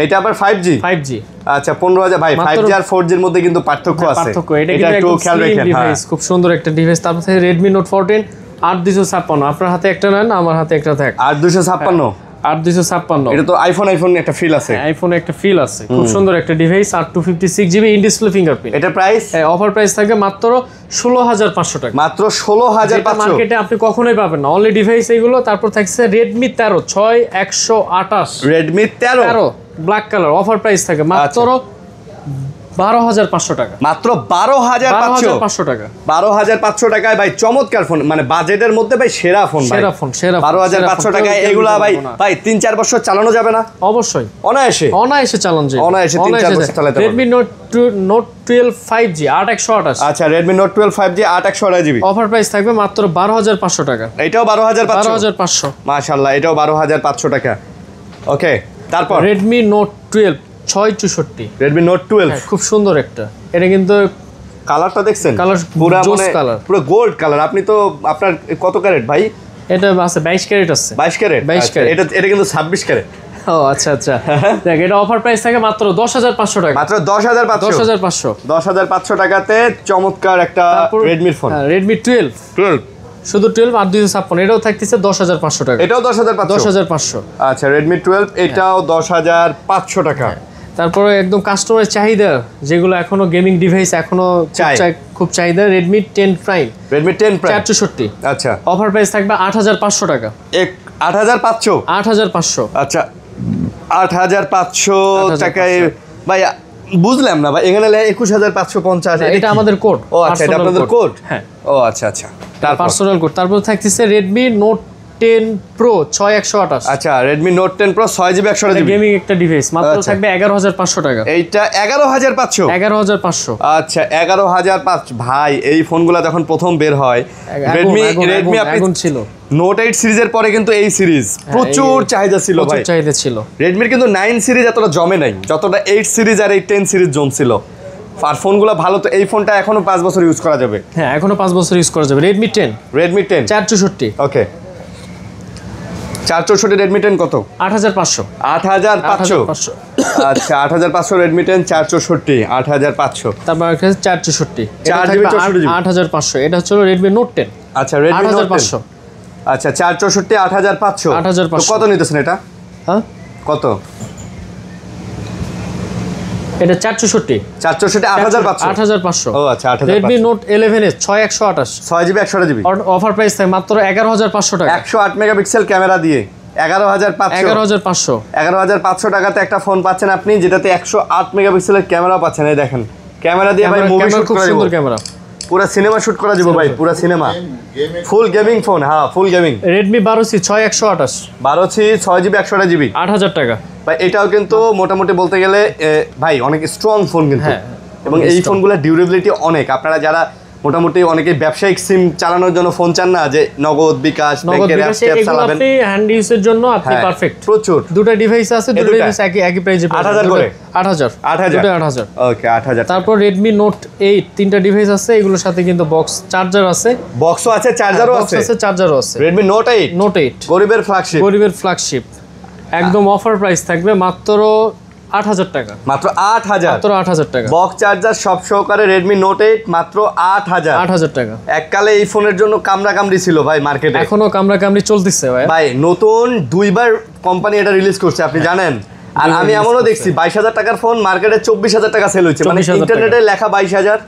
[SPEAKER 1] এটা আবার 5G
[SPEAKER 2] 5G
[SPEAKER 1] আচ্ছা 15000 ভাই
[SPEAKER 2] মাত্র-
[SPEAKER 1] 5G আর 4G এর মধ্যে কিন্তু পার্থক্য আছে
[SPEAKER 2] পার্থক্য এটা
[SPEAKER 1] এটা
[SPEAKER 2] কিন্তু
[SPEAKER 1] একটু
[SPEAKER 2] একদম
[SPEAKER 1] খেয়াল
[SPEAKER 2] slim
[SPEAKER 1] রাখেন হ্যাঁ
[SPEAKER 2] device, খুব সুন্দর একটা ডিভাইস তারপর থেকে Redmi Note 14 8256 আপনার হাতে একটা নেন আমার হাতে একটা থাক
[SPEAKER 1] আর 256
[SPEAKER 2] 8256
[SPEAKER 1] এটা তো আইফোন একটা ফিল আছে
[SPEAKER 2] আইফোনে একটা ফিল আছে খুব সুন্দর একটা ডিভাইস আর 256GB ইন ডিসপ্লে ফিঙ্গারপ্রিন্ট
[SPEAKER 1] এটা প্রাইস
[SPEAKER 2] অফার প্রাইস থাকবে মাত্র 16500 টাকা
[SPEAKER 1] মাত্র 16500
[SPEAKER 2] মার্কেটে আপনি কখনোই পাবেন না অনলি ডিভাইস এইগুলো তারপর থাকছে Redmi 13 6128
[SPEAKER 1] Redmi 13
[SPEAKER 2] 13 black colour offer price থাকে মাত্র 12500 টাকা
[SPEAKER 1] মাত্র 12500
[SPEAKER 2] 12500 টাকা
[SPEAKER 1] 12500 টাকায় ভাই চমৎকার ফোন মানে বাজেটের মধ্যে ভাই সেরা ফোন ভাই
[SPEAKER 2] সেরা ফোন
[SPEAKER 1] 12500 টাকায় এগুলা ভাই 3-4 বছর চালানো যাবে না
[SPEAKER 2] অবশ্যই
[SPEAKER 1] অনায়াসে
[SPEAKER 2] চালান যায়
[SPEAKER 1] অনায়াসে 3-4 বছর চালাতে পারবে
[SPEAKER 2] Redmi Note 12 5G 8128
[SPEAKER 1] আচ্ছা Redmi Note 12 5G 8128GB
[SPEAKER 2] offer price থাকবে মাত্র 12500 টাকা
[SPEAKER 1] এটাও 12500
[SPEAKER 2] 12500
[SPEAKER 1] মাশাআল্লাহ এটাও 12500 টাকা ওকে তারপর
[SPEAKER 2] Redmi Note 12 664
[SPEAKER 1] Redmi Note 12
[SPEAKER 2] খুব সুন্দর একটা এটা কিন্তু
[SPEAKER 1] কালারটা দেখছেন
[SPEAKER 2] কালার
[SPEAKER 1] পুরো
[SPEAKER 2] জোস
[SPEAKER 1] মানে
[SPEAKER 2] কালার
[SPEAKER 1] পুরো গোল্ড কালার আপনি তো আপনার কত ক্যারেট ভাই
[SPEAKER 2] এটা আছে 22 ক্যারেট আছে
[SPEAKER 1] 22 ক্যারেট
[SPEAKER 2] 22 ক্যারেট।
[SPEAKER 1] এটা কিন্তু 26 ক্যারেট
[SPEAKER 2] ও আচ্ছা দেখ এটা অফার প্রাইস থাকে মাত্র 10500 টাকা
[SPEAKER 1] মাত্র 10500
[SPEAKER 2] 10500
[SPEAKER 1] 10500 টাকাতে চমৎকার একটা Redmi ফোন
[SPEAKER 2] Redmi 12
[SPEAKER 1] 12
[SPEAKER 2] শুধু 12 আর 256 এটাও থাকতেছে 10500 টাকা
[SPEAKER 1] এটাও 10500
[SPEAKER 2] 10500
[SPEAKER 1] আচ্ছা Redmi 12 এটাও 10500 টাকা
[SPEAKER 2] তারপরে একদম কাস্টমারের চাহিদা যেগুলো এখনো গেমিং ডিভাইস এখনো খুব চাহিদা Redmi 10 Prime
[SPEAKER 1] Redmi 10 Prime
[SPEAKER 2] 464
[SPEAKER 1] আচ্ছা
[SPEAKER 2] অফার প্রাইস থাকবে 8500 টাকা
[SPEAKER 1] 8500
[SPEAKER 2] 8500
[SPEAKER 1] আচ্ছা 8500 টাকায় ভাই বুঝলাম না ভাই এখানে 21550
[SPEAKER 2] এটা আমাদের কোড
[SPEAKER 1] ও আচ্ছা এটা আপনাদের কোড
[SPEAKER 2] হ্যাঁ
[SPEAKER 1] ও আচ্ছা তারপর
[SPEAKER 2] পার্সোনাল কোড তারপর থাকতেছে Redmi Note 10 Pro 6128
[SPEAKER 1] আচ্ছা Redmi Note 10 Pro 6GB 128GB
[SPEAKER 2] gaming একটা ডিভাইস মাত্র
[SPEAKER 1] আচ্ছা।
[SPEAKER 2] থাকবে 11500 টাকা
[SPEAKER 1] এইটা 11500
[SPEAKER 2] 11500
[SPEAKER 1] আচ্ছা 11500 ভাই এই ফোনগুলো যখন প্রথম বের হয় Redmi আপনি
[SPEAKER 2] আগুন ছিল
[SPEAKER 1] Note 8 সিরিজের পরে কিন্তু এই সিরিজ প্রচুর চাহিদা ছিল ভাই
[SPEAKER 2] প্রচুর চাহিদা ছিল
[SPEAKER 1] Redmi কিন্তু 9 সিরিজ এতটা জমে নাই যতটা 8 সিরিজ আর এই 10 সিরিজ জমছিল আর ফোনগুলো ভালো তো এই ফোনটা এখনো 5 বছর ইউজ করা যাবে
[SPEAKER 2] হ্যাঁ এখনো 5 বছর ইউজ করা যাবে Redmi 10
[SPEAKER 1] Redmi 10
[SPEAKER 2] 464
[SPEAKER 1] ওকে 464 Redmi 10 কত
[SPEAKER 2] 8500
[SPEAKER 1] 8500 আচ্ছা 8500 Redmi 10 464 8500
[SPEAKER 2] তারপর একটা 464
[SPEAKER 1] 4GB 64GB
[SPEAKER 2] 8500 এটা হচ্ছে Redmi Note 10
[SPEAKER 1] আচ্ছা Redmi Note 10
[SPEAKER 2] 8500
[SPEAKER 1] আচ্ছা 464 8500
[SPEAKER 2] 8500
[SPEAKER 1] তো কত নিতেছেন এটা
[SPEAKER 2] হ্যাঁ
[SPEAKER 1] কত
[SPEAKER 2] এটা 464
[SPEAKER 1] 464 8500
[SPEAKER 2] 8500
[SPEAKER 1] ও আচ্ছা 8500
[SPEAKER 2] Redmi Note 11s 6128
[SPEAKER 1] 6GB 128GB
[SPEAKER 2] offer price থাকে মাত্র 11500 টাকা
[SPEAKER 1] 108 মেগাপিক্সেল ক্যামেরা দিয়ে 11500
[SPEAKER 2] 11500
[SPEAKER 1] 11500 টাকাতে একটা ফোন পাচ্ছেন আপনি যেটাতে 108 মেগাপিক্সেলের ক্যামেরা পাচ্ছেন এই দেখেন ক্যামেরা দিয়ে ভাই মুভি শুট
[SPEAKER 2] খুব
[SPEAKER 1] করা
[SPEAKER 2] সুন্দর
[SPEAKER 1] যাবে
[SPEAKER 2] ক্যামেরা
[SPEAKER 1] পুরো সিনেমা শুট করা যাবে ভাই পুরো সিনেমা ফুল গেমিং ফোন হ্যাঁ ফুল গেমিং
[SPEAKER 2] Redmi 12C 6128
[SPEAKER 1] 12 ছি 6GB 128GB
[SPEAKER 2] 8000 টাকা
[SPEAKER 1] ভাই এটাও কিন্তু মোটামুটি বলতে গেলে ভাই অনেক স্ট্রং ফোন কিন্তু
[SPEAKER 2] হ্যাঁ,
[SPEAKER 1] এবং এই ফোনগুলোর ডিউরেবিলিটি অনেক আপনারা যারা মোটামুটি অনেকে ব্যবসায়িক সিম চালানোর জন্য ফোন চান না যে নগদ বিকাশ ব্যাংকের অ্যাপ চালাবেন
[SPEAKER 2] আপনি হ্যান্ড ইউজের জন্য আপনি
[SPEAKER 1] হ্যাঁ,
[SPEAKER 2] পারফেক্ট
[SPEAKER 1] প্রচুর
[SPEAKER 2] দুটো ডিভাইস আছে দুটো ডিভাইস একই প্রাইসে
[SPEAKER 1] 8000 করে
[SPEAKER 2] 8000 দুটো 8000
[SPEAKER 1] ওকে 8000
[SPEAKER 2] তারপর Redmi Note 8 তিনটা ডিভাইস আছে এগুলোর সাথে কিন্তু বক্স চার্জার আছে
[SPEAKER 1] বক্সও আছে চার্জারও
[SPEAKER 2] বক্স
[SPEAKER 1] আছে
[SPEAKER 2] আছে চার্জারও আছে
[SPEAKER 1] Redmi Note 8
[SPEAKER 2] Note 8
[SPEAKER 1] গরিবের ফ্ল্যাগশিপ
[SPEAKER 2] গরিবের ফ্ল্যাগশিপ একদম অফার প্রাইস থাকবে মাত্র 8000 টাকা
[SPEAKER 1] মাত্র 8000
[SPEAKER 2] মাত্র 8000 টাকা
[SPEAKER 1] বক্স চার্জার সব সহকারে Redmi Note 8 মাত্র 8000
[SPEAKER 2] 8000 টাকা
[SPEAKER 1] এককালে এই ফোনের জন্য কামড়ি ছিল ভাই মার্কেটে
[SPEAKER 2] এখনো কামড়ি চলতেছে ভাই
[SPEAKER 1] ভাই নতুন দুইবার কোম্পানি এটা রিলিজ করছে আপনি জানেন আর আমি এমনও দেখছি 22,000 টাকার ফোন মার্কেটে 24,000 টাকা সেল হচ্ছে, মানে
[SPEAKER 2] 24,000
[SPEAKER 1] ইন্টারনেটে লেখা 22,000,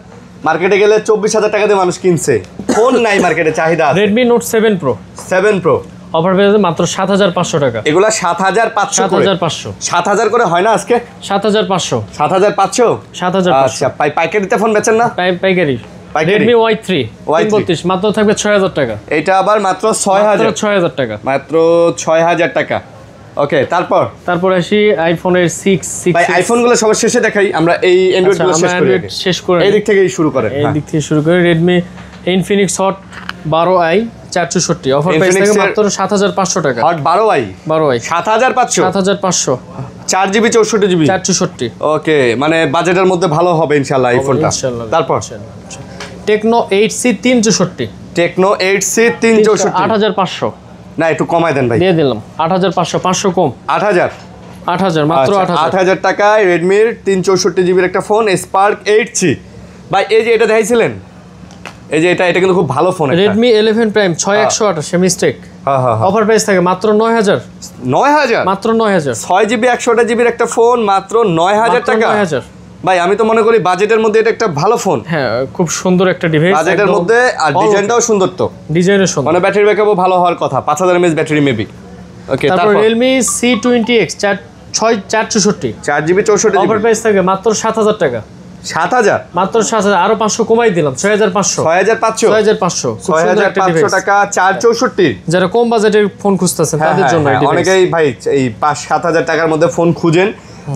[SPEAKER 1] মার্কেটে গেলে 24,000 টাকা দিয়ে মানুষ কিনছে। ফোন নাই মার্কেটে, চাহিদা আছে।
[SPEAKER 2] Redmi Note 7 Pro
[SPEAKER 1] 7 Pro
[SPEAKER 2] offer পেয়ে মাত্র 7,500 টাকা।
[SPEAKER 1] এগুলা 7,500 করে।
[SPEAKER 2] 7,500
[SPEAKER 1] 7,000 করে হয় না আজকে?
[SPEAKER 2] 7,500
[SPEAKER 1] 7,500।
[SPEAKER 2] 7,500
[SPEAKER 1] আচ্ছা, পাইকারিতে ফোন বেচেন না?
[SPEAKER 2] পাইকারি। Redmi Y3 32 মাত্র থাকবে 6,000 টাকা।
[SPEAKER 1] এটা আবার মাত্র 6,000।
[SPEAKER 2] 6,000 টাকা,
[SPEAKER 1] মাত্র 6,000 টাকা। ওকে, তারপর
[SPEAKER 2] আসি আইফোনের 6
[SPEAKER 1] ভাই আইফোনগুলো সবার শেষে দেখাই, আমরা এই অ্যান্ড্রয়েড গুলো শেষ করি। এই দিক থেকেই শুরু করেন।
[SPEAKER 2] এই দিক থেকে শুরু করে Redmi Infinix Hot 12i 464 offer price থাকে মাত্র 7,500 টাকা।
[SPEAKER 1] Hot 12i 7,500।
[SPEAKER 2] 7,500
[SPEAKER 1] 4GB 64GB
[SPEAKER 2] 464।
[SPEAKER 1] ওকে, মানে বাজেটের মধ্যে ভালো হবে ইনশাআল্লাহ এই ফোনটা। তারপর
[SPEAKER 2] Tecno 8C 364।
[SPEAKER 1] Tecno 8C 364
[SPEAKER 2] 8,500।
[SPEAKER 1] না, একটু কমায় দেন ভাই।
[SPEAKER 2] দিয়ে দিলাম 8,500, 500 কম।
[SPEAKER 1] 8,000
[SPEAKER 2] মাত্র
[SPEAKER 1] 8,000 টাকায় রেডমির 364GB একটা ফোন Spark 8C। ভাই এই যে এটা দেখাইছিলেন, এই যে এটা কিন্তু খুব ভালো ফোন।
[SPEAKER 2] Redmi 11 Prime 6128 mistake.
[SPEAKER 1] হ্যাঁ।
[SPEAKER 2] অফার প্রাইস থাকে মাত্র 9,000।
[SPEAKER 1] 9,000
[SPEAKER 2] মাত্র 9,000।
[SPEAKER 1] 6GB 128GB একটা ফোন মাত্র 9,000 টাকা।
[SPEAKER 2] 9,000
[SPEAKER 1] ভাই আমি তো মনে করি বাজেটের মধ্যে এটা একটা ভালো ফোন।
[SPEAKER 2] হ্যাঁ, খুব সুন্দর একটা ডিভাইস
[SPEAKER 1] বাজেটের মধ্যে, আর ডিজাইনটাও সুন্দর। তো
[SPEAKER 2] ডিজাইনের সুন্দর,
[SPEAKER 1] মানে ব্যাটারি ব্যাকআপও ভালো হওয়ার কথা, 5,000 mAh ব্যাটারি মেবি। ওকে,
[SPEAKER 2] তারপর Realme C20X 464
[SPEAKER 1] 4GB 64GB
[SPEAKER 2] offer price থাকে মাত্র 7,000 টাকা।
[SPEAKER 1] 7,000
[SPEAKER 2] মাত্র 7,000, আরো 500 কমাই দিলাম 6,500।
[SPEAKER 1] 6,500 টাকা 464।
[SPEAKER 2] যারা কম বাজেটের ফোন খুঁজতেছেন তাদের জন্য
[SPEAKER 1] অনেকেই ভাই এই 5-7,000 টাকার মধ্যে ফোন খুঁজেন,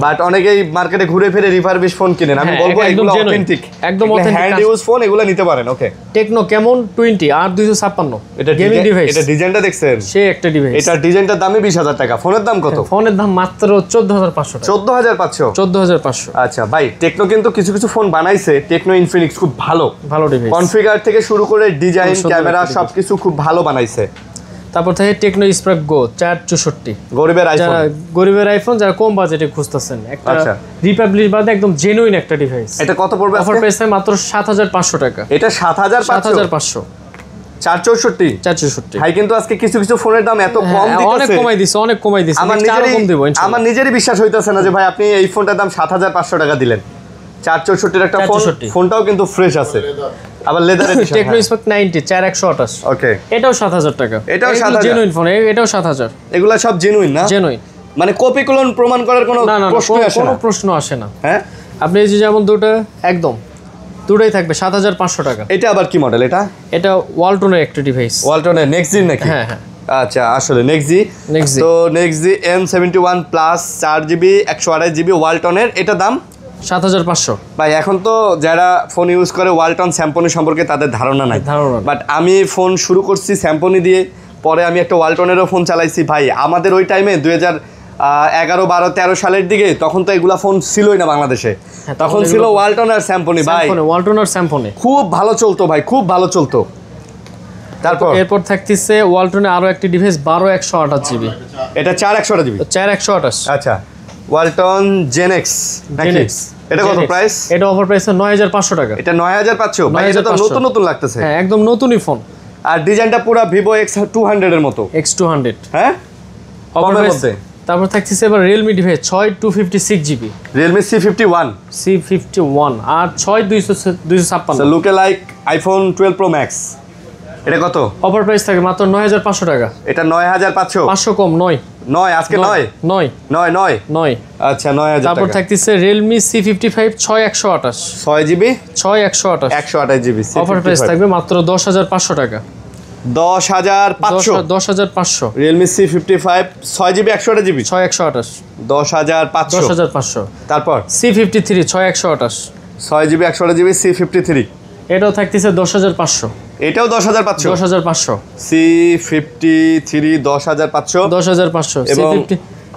[SPEAKER 1] বাট অনেকেই মার্কেটে ঘুরে ফিরে রিফারবিশ ফোন কিনেন। আমি বলবো এগুলো অথেন্টিক,
[SPEAKER 2] একদম অথেন্টিক
[SPEAKER 1] হ্যান্ড ইউজ ফোন, এগুলো নিতে পারেন। ওকে,
[SPEAKER 2] টেকনো কেমন 20 আর 256
[SPEAKER 1] এটা
[SPEAKER 2] গেমিং ডিভাইস।
[SPEAKER 1] এটা ডিজাইনটা দেখছেন?
[SPEAKER 2] সে একটা ডিভাইস।
[SPEAKER 1] এটা ডিজাইনটার দামই 20,000 টাকা। ফোনের দাম কত?
[SPEAKER 2] ফোনের দাম মাত্র 14,500 টাকা।
[SPEAKER 1] 14,500।
[SPEAKER 2] 14,500।
[SPEAKER 1] আচ্ছা ভাই, টেকনো কিন্তু কিছু ফোন বানাইছে। টেকনো ইনফিনিক্স খুব ভালো
[SPEAKER 2] ডিভাইস,
[SPEAKER 1] কনফিগার থেকে শুরু করে ডিজাইন, ক্যামেরা সবকিছু খুব ভালো বানাইছে।
[SPEAKER 2] তারপর থেকে টেকনো স্পার্ক গো 464
[SPEAKER 1] গরিবের
[SPEAKER 2] আইফোন যারা কম বাজেটে খুঁজতেছেন, একটা রিপাবলিক বাদে একদম জেনুইন একটা ডিভাইস।
[SPEAKER 1] এটা কত পড়বে?
[SPEAKER 2] অফার প্রাইস মাত্র 7,500 টাকা।
[SPEAKER 1] এটা 7,500 464। ভাই কিন্তু আজকে কিছু ফোনের দাম এত কম দিতেছে,
[SPEAKER 2] অনেক কমাই দিছে।
[SPEAKER 1] আমার নিজেরই বিশ্বাস হইতাছে না যে ভাই আপনি এই ফোনটার দাম 7,500 টাকা দিলেন। 464 একটা ফোন, ফোনটাও কিন্তু ফ্রেশ আছে, আবার লেদার এডিশন।
[SPEAKER 2] Tecno Spark 90 4128।
[SPEAKER 1] ওকে,
[SPEAKER 2] এটাও 7,000 টাকা।
[SPEAKER 1] এটাও 7,000
[SPEAKER 2] জেনুইন ফোন, এটাও 7,000।
[SPEAKER 1] এগুলা সব জেনুইন না?
[SPEAKER 2] জেনুইন,
[SPEAKER 1] মানে কপি ক্লোন প্রমাণ করার কোনো প্রশ্ন আসে না। হ্যাঁ,
[SPEAKER 2] আপনি এই যে যেমন দুটোই থাকবে 7,500 টাকা।
[SPEAKER 1] এটা আবার কি মডেল?
[SPEAKER 2] এটা ওয়ালটনের একটা ডিভাইস।
[SPEAKER 1] ওয়ালটনের নেক্সট জি নাকি?
[SPEAKER 2] হ্যাঁ।
[SPEAKER 1] আচ্ছা, আসলে নেক্সট জি। তো নেক্সট জি M71 প্লাস 4GB 128GB ওয়ালটনের, এটা দাম
[SPEAKER 2] 7,500।
[SPEAKER 1] ভাই এখন তো যারা ফোন ইউজ করে ওয়ালটন, স্যাম্পনি সম্পর্কে তাদের ধারণা নাই। বাট আমি ফোন শুরু করছি স্যাম্পনি দিয়ে, পরে আমি একটা ওয়ালটনেরও ফোন চালাইছি। ভাই আমাদের ওই টাইমে 2011, 12, 13 সালের দিকে তখন তো এগুলা ফোন ছিলই না বাংলাদেশে। তখন ছিল ওয়ালটন আর স্যাম্পনি। ভাই
[SPEAKER 2] ওয়ালটন আর স্যাম্পনি খুব
[SPEAKER 1] ভালো চলতো ভাই, খুব ভালো চলতো।
[SPEAKER 2] এরপর থাকতেছে ওয়ালটনে আরো একটি ডিভাইস 12128GB।
[SPEAKER 1] এটা 4128GB।
[SPEAKER 2] 4128।
[SPEAKER 1] আচ্ছা, ওয়ালটন জেনেক্স নাকি? এটা কত প্রাইস?
[SPEAKER 2] এটা অফার প্রাইস 9,500 টাকা।
[SPEAKER 1] এটা 9,500। ভাই এটা তো নতুন লাগতেছে।
[SPEAKER 2] হ্যাঁ, একদম নতুনই ফোন।
[SPEAKER 1] আর ডিজাইনটা পুরো Vivo X200 এর মতো।
[SPEAKER 2] X200,
[SPEAKER 1] হ্যাঁ, কমের মধ্যে।
[SPEAKER 2] তারপর থাকতেছে এবার Realme device 6256GB।
[SPEAKER 1] Realme
[SPEAKER 2] C51 আর 6256।
[SPEAKER 1] লুকে লাইক iPhone 12 Pro Max। এটা কত?
[SPEAKER 2] অফার প্রাইস থাকে মাত্র 9,500 টাকা।
[SPEAKER 1] এটা 9,500।
[SPEAKER 2] 500 কম। 9
[SPEAKER 1] আজকে 9। আচ্ছা, 9,000 টাকা।
[SPEAKER 2] তারপর থাকতেছে Realme C55 6128।
[SPEAKER 1] 6GB
[SPEAKER 2] 6128
[SPEAKER 1] 128GB।
[SPEAKER 2] Offer price থাকবে মাত্র 10,500 টাকা।
[SPEAKER 1] 10,500। Realme C55 6GB 128GB
[SPEAKER 2] 6128
[SPEAKER 1] 10,500। তারপর
[SPEAKER 2] C53 6128
[SPEAKER 1] 6GB 128GB C53।
[SPEAKER 2] এটাও থাকতেছে 10,500।
[SPEAKER 1] এটাও 10,500। C53 10,500।
[SPEAKER 2] এবং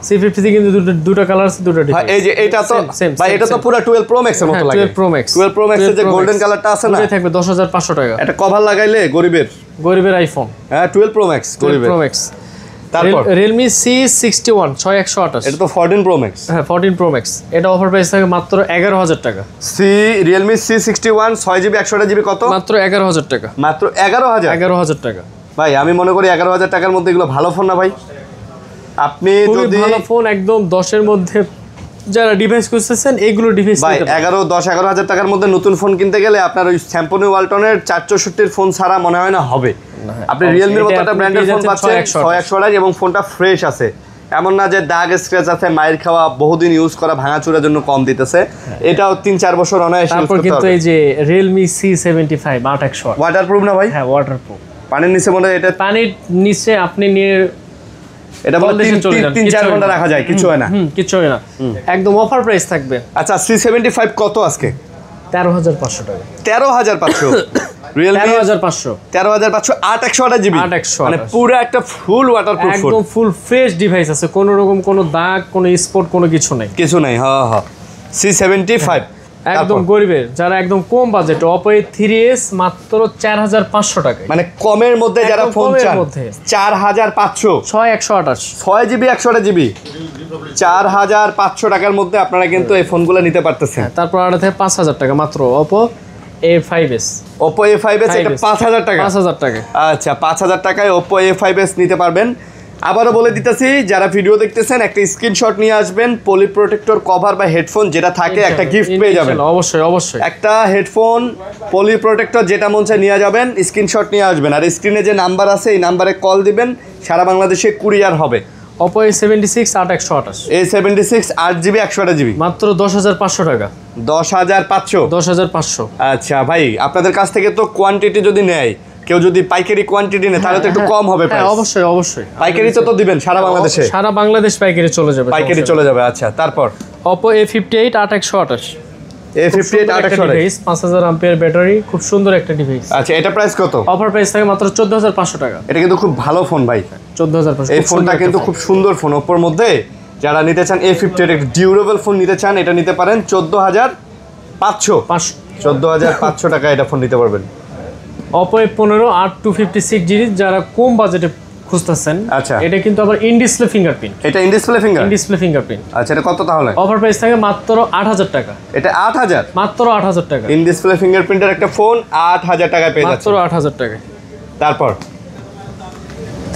[SPEAKER 2] C50 কিন্তু দুটো কালার আছে, দুটো ডিভাইস।
[SPEAKER 1] এই যে এটা তো ভাই, এটা তো পুরো 12 Pro Max এর মতো লাগে।
[SPEAKER 2] 12 Pro Max
[SPEAKER 1] এর যে গোল্ডেন কালারটা আছে না,
[SPEAKER 2] ওটাই থাকবে 10,500 টাকা।
[SPEAKER 1] এটা কভার লাগাইলে গরিবের
[SPEAKER 2] আইফোন।
[SPEAKER 1] হ্যাঁ, 12 Pro Max গরিবের। তারপর
[SPEAKER 2] Realme C61 6128।
[SPEAKER 1] এটা তো 14 Pro Max।
[SPEAKER 2] হ্যাঁ, 14 Pro Max। এটা অফার প্রাইস থাকে মাত্র 11,000 টাকা।
[SPEAKER 1] Realme C61 6GB 128GB কত?
[SPEAKER 2] মাত্র 11,000 টাকা।
[SPEAKER 1] মাত্র 11,000
[SPEAKER 2] 11,000 টাকা।
[SPEAKER 1] ভাই আমি মনে করি 11,000 টাকার মধ্যে এগুলো ভালো ফোন না ভাই? আপনি
[SPEAKER 2] খুবই
[SPEAKER 1] যদি
[SPEAKER 2] ভালো ফোন, একদম 10-এর মধ্যে যারা ডিভাইস খুঁজতেছেন এইগুলো ডিভাইস
[SPEAKER 1] ভাই 10-11 হাজার টাকার মধ্যে নতুন ফোন কিনতে গেলে আপনার ওই স্যামসং ওয়ালটনের 464 ফোন ছাড়া মনে হয় না হবে। আপনি রিয়েলমির মতো একটা ব্র্যান্ডের ফোন পাচ্ছেন 6128 এবং ফোনটা ফ্রেশ আছে, এমন না যে দাগ স্ক্র্যাচ আছে, মাইর খাওয়া, বহুদিন ইউজ করা, ভাঙাচুরার জন্য কম দিতেছে। এটাও 3-4 বছর অনায়াসে ইউজ
[SPEAKER 2] তারপর
[SPEAKER 1] করতে
[SPEAKER 2] কিন্তু
[SPEAKER 1] পারবে।
[SPEAKER 2] এই যে Realme C75 8100
[SPEAKER 1] ওয়াটারপ্রুফ না ভাই?
[SPEAKER 2] হ্যাঁ ওয়াটারপ্রুফ।
[SPEAKER 1] পানির নিচে মনে হয় এটা,
[SPEAKER 2] পানির নিচে আপনি নিয়ে
[SPEAKER 1] এটা বলে 3-4 ঘন্টা রাখা যায়, কিছু হয় না।
[SPEAKER 2] কিছু হয় না, একদম অফার প্রাইস থাকবে।
[SPEAKER 1] আচ্ছা C75 কত আজকে?
[SPEAKER 2] 13,500 টাকা।
[SPEAKER 1] 13,500 রিয়েলমি
[SPEAKER 2] 13,500
[SPEAKER 1] 13,500 8128 জিবি,
[SPEAKER 2] 8128
[SPEAKER 1] মানে পুরো একটা ফুল ওয়াটারপ্রুফ ফোন,
[SPEAKER 2] একদম ফুল ফ্রেশ ডিভাইস আছে, কোনো রকম কোনো দাগ, কোনো স্পট, কোনো কিছু নাই,
[SPEAKER 1] কিছু নাই। হ্যাঁ হ্যাঁ C75
[SPEAKER 2] একদম গরিবের যারা একদম কম বাজেট Oppo A3s মাত্র 4,500 টাকায়,
[SPEAKER 1] মানে কমের মধ্যে যারা
[SPEAKER 2] একদম
[SPEAKER 1] ফোন
[SPEAKER 2] কমের
[SPEAKER 1] চান
[SPEAKER 2] মধ্যে।
[SPEAKER 1] 4,500
[SPEAKER 2] 6128
[SPEAKER 1] 6 জিবি 128 জিবি 4,500 টাকার মধ্যে আপনারা কিন্তু এই ফোনগুলো নিতে পারতেছেন।
[SPEAKER 2] তারপর আর থেকে 5,000 টাকা মাত্র Oppo A5s।
[SPEAKER 1] Oppo A5s এটা 5,000 টাকা।
[SPEAKER 2] 5,000 টাকা।
[SPEAKER 1] আচ্ছা 5,000 টাকায় Oppo A5s নিতে পারবেন। আবারও বলে দিতেছি, যারা ভিডিও দেখতেছেন একটা স্ক্রিনশট নিয়ে আসবেন, পলি প্রোটেক্টর কভার বা হেডফোন যেটা থাকে একটা গিফট পেয়ে যাবেন।
[SPEAKER 2] অবশ্যই অবশ্যই
[SPEAKER 1] একটা হেডফোন, পলি প্রোটেক্টর যেটা মন চায় নিয়ে যাবেন, স্ক্রিনশট নিয়ে আসবেন, আর স্ক্রিনে যে নাম্বার আছে এই নাম্বারে কল দিবেন, সারা বাংলাদেশে কুরিয়ার হবে।
[SPEAKER 2] Oppo A76 8128
[SPEAKER 1] A76 8 GB 128 GB
[SPEAKER 2] মাত্র 10,500 টাকা।
[SPEAKER 1] 10,500
[SPEAKER 2] 10,500।
[SPEAKER 1] আচ্ছা ভাই, আপনাদের কাছ থেকে তো কোয়ান্টিটি যদি নেয়, কেউ যদি পাইকারি কোয়ান্টিটি নেয় তাহলে তো একটু কম হবে
[SPEAKER 2] হ্যাঁ
[SPEAKER 1] প্রাইস।
[SPEAKER 2] অবশ্যই অবশ্যই,
[SPEAKER 1] পাইকারি তো দিবেন সারা বাংলাদেশে?
[SPEAKER 2] সারা বাংলাদেশ পাইকারি চলে যাবে,
[SPEAKER 1] পাইকারি চলে যাবে। আচ্ছা তারপর
[SPEAKER 2] Oppo A58 8128
[SPEAKER 1] A58 8128
[SPEAKER 2] 5000 ampere battery, খুব সুন্দর একটা ডিভাইস।
[SPEAKER 1] আচ্ছা এটা প্রাইস কত?
[SPEAKER 2] অফার প্রাইস থাকে মাত্র 14,500 টাকা।
[SPEAKER 1] এটা কিন্তু খুব ভালো ফোন ভাই,
[SPEAKER 2] 14,500।
[SPEAKER 1] এই ফোনটা কিন্তু খুব সুন্দর ফোন। ওপোর মধ্যে যারা নিতে চান A58 একটা ডিউরেবল ফোন নিতে চান, এটা নিতে পারেন 14,500 14,500 টাকা এটা ফোন নিতে পারবেন।
[SPEAKER 2] Oppo A15 8256GB যারা কম বাজেটে খুঁজতেছেন,
[SPEAKER 1] আচ্ছা
[SPEAKER 2] এটা কিন্তু আবার ইন ডিসপ্লে ফিঙ্গারপ্রিন্ট।
[SPEAKER 1] এটা in display finger?
[SPEAKER 2] In display fingerprint.
[SPEAKER 1] আচ্ছা এটা কত তাহলে?
[SPEAKER 2] অফার প্রাইস থাকে মাত্র 8,000 টাকা।
[SPEAKER 1] এটা 8,000?
[SPEAKER 2] মাত্র 8,000 টাকা।
[SPEAKER 1] ইন ডিসপ্লে ফিঙ্গারপ্রিন্টের একটা ফোন 8,000 টাকায় পেয়ে যাচ্ছে।
[SPEAKER 2] মাত্র 8,000 টাকায়।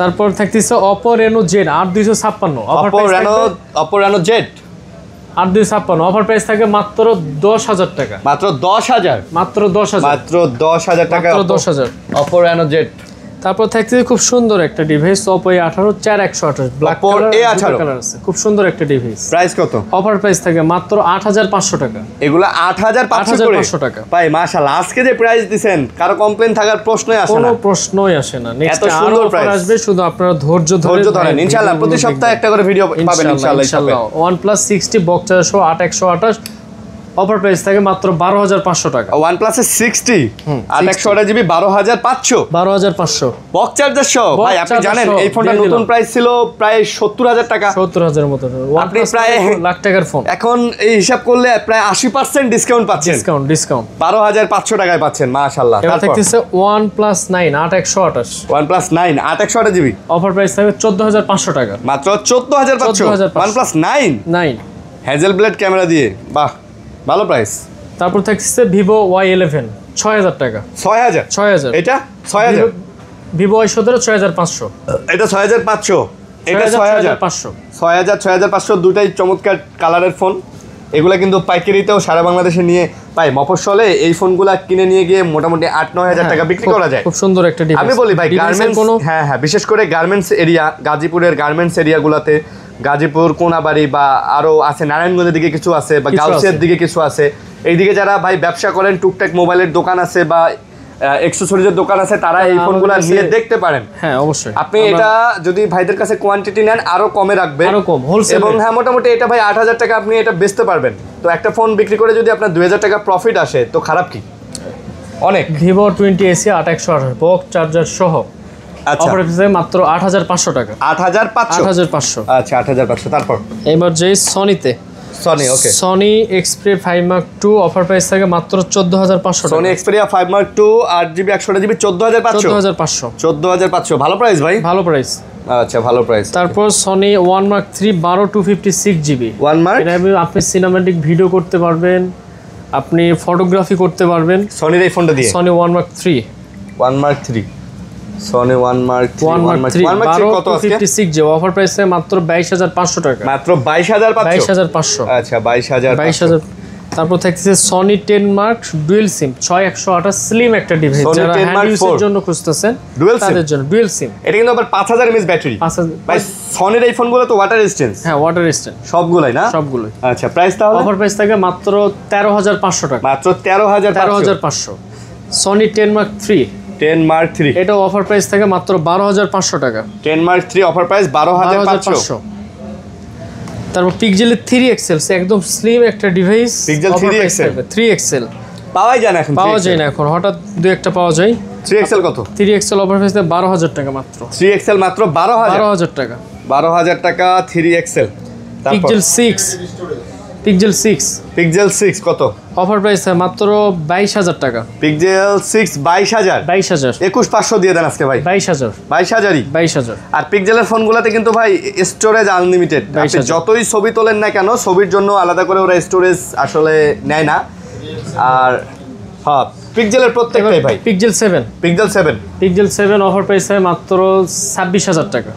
[SPEAKER 2] তারপর থাকতেছে Oppo Reno Z 8256।
[SPEAKER 1] Oppo Reno Z
[SPEAKER 2] 8256 offer price থাকে মাত্র 10,000 টাকা।
[SPEAKER 1] মাত্র 10,000?
[SPEAKER 2] মাত্র 10,000।
[SPEAKER 1] মাত্র 10,000 টাকা
[SPEAKER 2] মাত্র 10,000।
[SPEAKER 1] Oppo Reno Z।
[SPEAKER 2] তারপর থাকছে খুব সুন্দর একটা device Oppo A18 4128 black colour আছে, খুব সুন্দর একটা ডিভাইস।
[SPEAKER 1] প্রাইস কত?
[SPEAKER 2] অফার প্রাইস থাকে মাত্র 8,500 টাকা।
[SPEAKER 1] এগুলা 8,500 টাকা ভাই, মাশাআল্লাহ। আজকে যে প্রাইস দিবেন কারো কমপ্লেইন থাকার প্রশ্নই আসে না,
[SPEAKER 2] কোনো প্রশ্নই আসে না। নেক্সট
[SPEAKER 1] এত সুন্দর
[SPEAKER 2] প্রাইস আসবে, শুধু আপনারা ধৈর্য ধরেন।
[SPEAKER 1] ইনশাআল্লাহ প্রতি সপ্তাহে একটা করে ভিডিও পাবেন ইনশাআল্লাহ।
[SPEAKER 2] OnePlus 60 বক্স চার্জার সহ 8128 অফার প্রাইস থাকে মাত্র 12,500 টাকা।
[SPEAKER 1] OnePlus 60 8128 জিবি 12,500
[SPEAKER 2] 12,500
[SPEAKER 1] বক্স চার্জার সহ। ভাই আপনি জানেন এই ফোনটা নতুন প্রাইস ছিল প্রায় 70,000 টাকা,
[SPEAKER 2] 70,000 মতো।
[SPEAKER 1] আপনি প্রায়
[SPEAKER 2] লাখ টাকার ফোন,
[SPEAKER 1] এখন এই হিসাব করলে প্রায় 80% ডিসকাউন্ট পাচ্ছেন।
[SPEAKER 2] ডিসকাউন্ট
[SPEAKER 1] 12,500 টাকায় পাচ্ছেন, মাশাআল্লাহ।
[SPEAKER 2] এবার থাকতেছে OnePlus 9 8128
[SPEAKER 1] OnePlus 9 8128 GB
[SPEAKER 2] offer price থাকে 14,500 টাকা।
[SPEAKER 1] মাত্র 14,500 OnePlus 9 হ্যাজেল ব্লেড ক্যামেরা দিয়ে, বাহ ভালো প্রাইস।
[SPEAKER 2] তারপর থাকছে Vivo Y11 6,000 টাকা।
[SPEAKER 1] 6,000? এটা 6,000?
[SPEAKER 2] Vivo Y17 6,500।
[SPEAKER 1] এটা 6,500, এটা 6,500 6,500 দুটাই চমৎকার কালারের ফোন। এগুলা কিন্তু পাইকারিতেও সারা বাংলাদেশে নিয়ে পাই, মফস্বলে এই ফোনগুলা কিনে নিয়ে গিয়ে মোটামুটি 8-9,000 টাকা বিক্রি করা যায়।
[SPEAKER 2] খুব সুন্দর একটা ডিভাইস।
[SPEAKER 1] আমি বলি ভাই গার্মেন্টস, হ্যাঁ বিশেষ করে গার্মেন্টস এরিয়া, গাজীপুরের গার্মেন্টস এরিয়াগুলোতে, গাজীপুর, কোনাবাড়ি বা আরো আছে নারায়ণগঞ্জের দিকে কিছু আছে, বা গাউসিয়ার দিকে কিছু আছে, এইদিকে যারা ভাই ব্যবসা করেন, টুকটাক মোবাইলের দোকান আছে বা অ্যাকসেসরিজের দোকান আছে, তারা এই ফোনগুলো নিয়ে দেখতে পারেন।
[SPEAKER 2] হ্যাঁ অবশ্যই।
[SPEAKER 1] আপনি এটা যদি ভাইদের কাছে কোয়ান্টিটি নেন আরো কমে রাখবেন,
[SPEAKER 2] আরো কম হোলসেল।
[SPEAKER 1] এবং হ্যাঁ মোটামুটি এটা ভাই 8,000 টাকা আপনি এটা বেচতে পারবেন। তো একটা ফোন বিক্রি করে যদি আপনার 2,000 টাকা প্রফিট আসে তো খারাপ কি? অনেক।
[SPEAKER 2] Vivo 20AC 8128 বক্স চার্জার সহ
[SPEAKER 1] আচ্ছা
[SPEAKER 2] অফার প্রাইস মাত্র 8,500 টাকা।
[SPEAKER 1] 8,500? আচ্ছা 8,500। তারপর
[SPEAKER 2] এবার যে সনিতে
[SPEAKER 1] Sony, okay,
[SPEAKER 2] Sony Xperia 5 Mark II offer price থাকে মাত্র 14,500 টাকা।
[SPEAKER 1] Sony Xperia 5 Mark II 8GB 128GB 14,500 14,500 ভালো প্রাইস ভাই,
[SPEAKER 2] ভালো প্রাইস।
[SPEAKER 1] আচ্ছা ভালো প্রাইস।
[SPEAKER 2] তারপর Sony 1 Mark III 12/256GB
[SPEAKER 1] 1 Mark,
[SPEAKER 2] এটা আপনি সিনেম্যাটিক ভিডিও করতে পারবেন, আপনি ফটোগ্রাফি করতে পারবেন
[SPEAKER 1] সনির এই ফোনটা দিয়ে।
[SPEAKER 2] Sony 1 Mark III
[SPEAKER 1] 1 Mark III Sony 1 mark 3 কত আজকে
[SPEAKER 2] 56 যে অফার প্রাইসে মাত্র 22500 টাকা,
[SPEAKER 1] মাত্র 22500
[SPEAKER 2] 22500।
[SPEAKER 1] আচ্ছা 22000
[SPEAKER 2] তারপর থাকছে সনি 10 মার্ক ডুয়েল সিম 6128 স্লিম একটা ডিভাইস,
[SPEAKER 1] Sony
[SPEAKER 2] যারা
[SPEAKER 1] 10
[SPEAKER 2] হ্যান্ড
[SPEAKER 1] Mark
[SPEAKER 2] ইউজের
[SPEAKER 1] 4
[SPEAKER 2] জন্য খুঁজতেছেন
[SPEAKER 1] Dual SIM?
[SPEAKER 2] তাদের জন্য ডুয়েল সিম।
[SPEAKER 1] এটা কিন্তু আবার 5000 mAh ব্যাটারি। ভাই সনির এই ফোনগুলো তো ওয়াটার রেজিস্ট্যান্স,
[SPEAKER 2] হ্যাঁ ওয়াটার রেজিস্ট্যান্ট
[SPEAKER 1] সবগুলাই না?
[SPEAKER 2] সবগুলোই।
[SPEAKER 1] আচ্ছা প্রাইস তাহলে
[SPEAKER 2] অফার প্রাইস থাকে মাত্র 13500 টাকা,
[SPEAKER 1] মাত্র 13500
[SPEAKER 2] 13500। সনি 10 মার্ক 3
[SPEAKER 1] 10 মার্ক 3
[SPEAKER 2] এটা অফার প্রাইস থাকে মাত্র 12500 টাকা,
[SPEAKER 1] 10 মার্ক 3 অফার প্রাইস 12500।
[SPEAKER 2] তারপর পিক্সেলের 3XL একদম স্লিম একটা ডিভাইস,
[SPEAKER 1] Pixel 3XL
[SPEAKER 2] 3XL
[SPEAKER 1] পাওয়াই যায় না এখন,
[SPEAKER 2] পাওয়া যায় না এখন, হঠাৎ দুই একটা পাওয়া যায়।
[SPEAKER 1] 3XL কত?
[SPEAKER 2] 3XL অফার প্রাইস 12000 টাকা মাত্র,
[SPEAKER 1] 3XL মাত্র
[SPEAKER 2] 12000 টাকা।
[SPEAKER 1] 12000 টাকা 3XL। তারপর
[SPEAKER 2] পিক্সেল 6 পিক্সেল 6
[SPEAKER 1] পিক্সেল 6 কত?
[SPEAKER 2] অফার প্রাইস মাত্র 22000 টাকা,
[SPEAKER 1] পিক্সেল 6 22000
[SPEAKER 2] 22000
[SPEAKER 1] 21500 দিয়ে দেন আজকে ভাই,
[SPEAKER 2] 22000
[SPEAKER 1] 22000ই।
[SPEAKER 2] 22000।
[SPEAKER 1] আর পিক্সেলের ফোনগুলোতে কিন্তু ভাই স্টোরেজ আনলিমিটেড, আপনি
[SPEAKER 2] 22000
[SPEAKER 1] যতই ছবি তোলেন না কেন ছবির জন্য আলাদা করে ওরা স্টোরেজ আসলে নেয় না। আর হ্যাঁ পিক্সেলের প্রত্যেকটাই ভাই।
[SPEAKER 2] পিক্সেল 7
[SPEAKER 1] পিক্সেল 7
[SPEAKER 2] অফার প্রাইস মাত্র 26000 টাকা,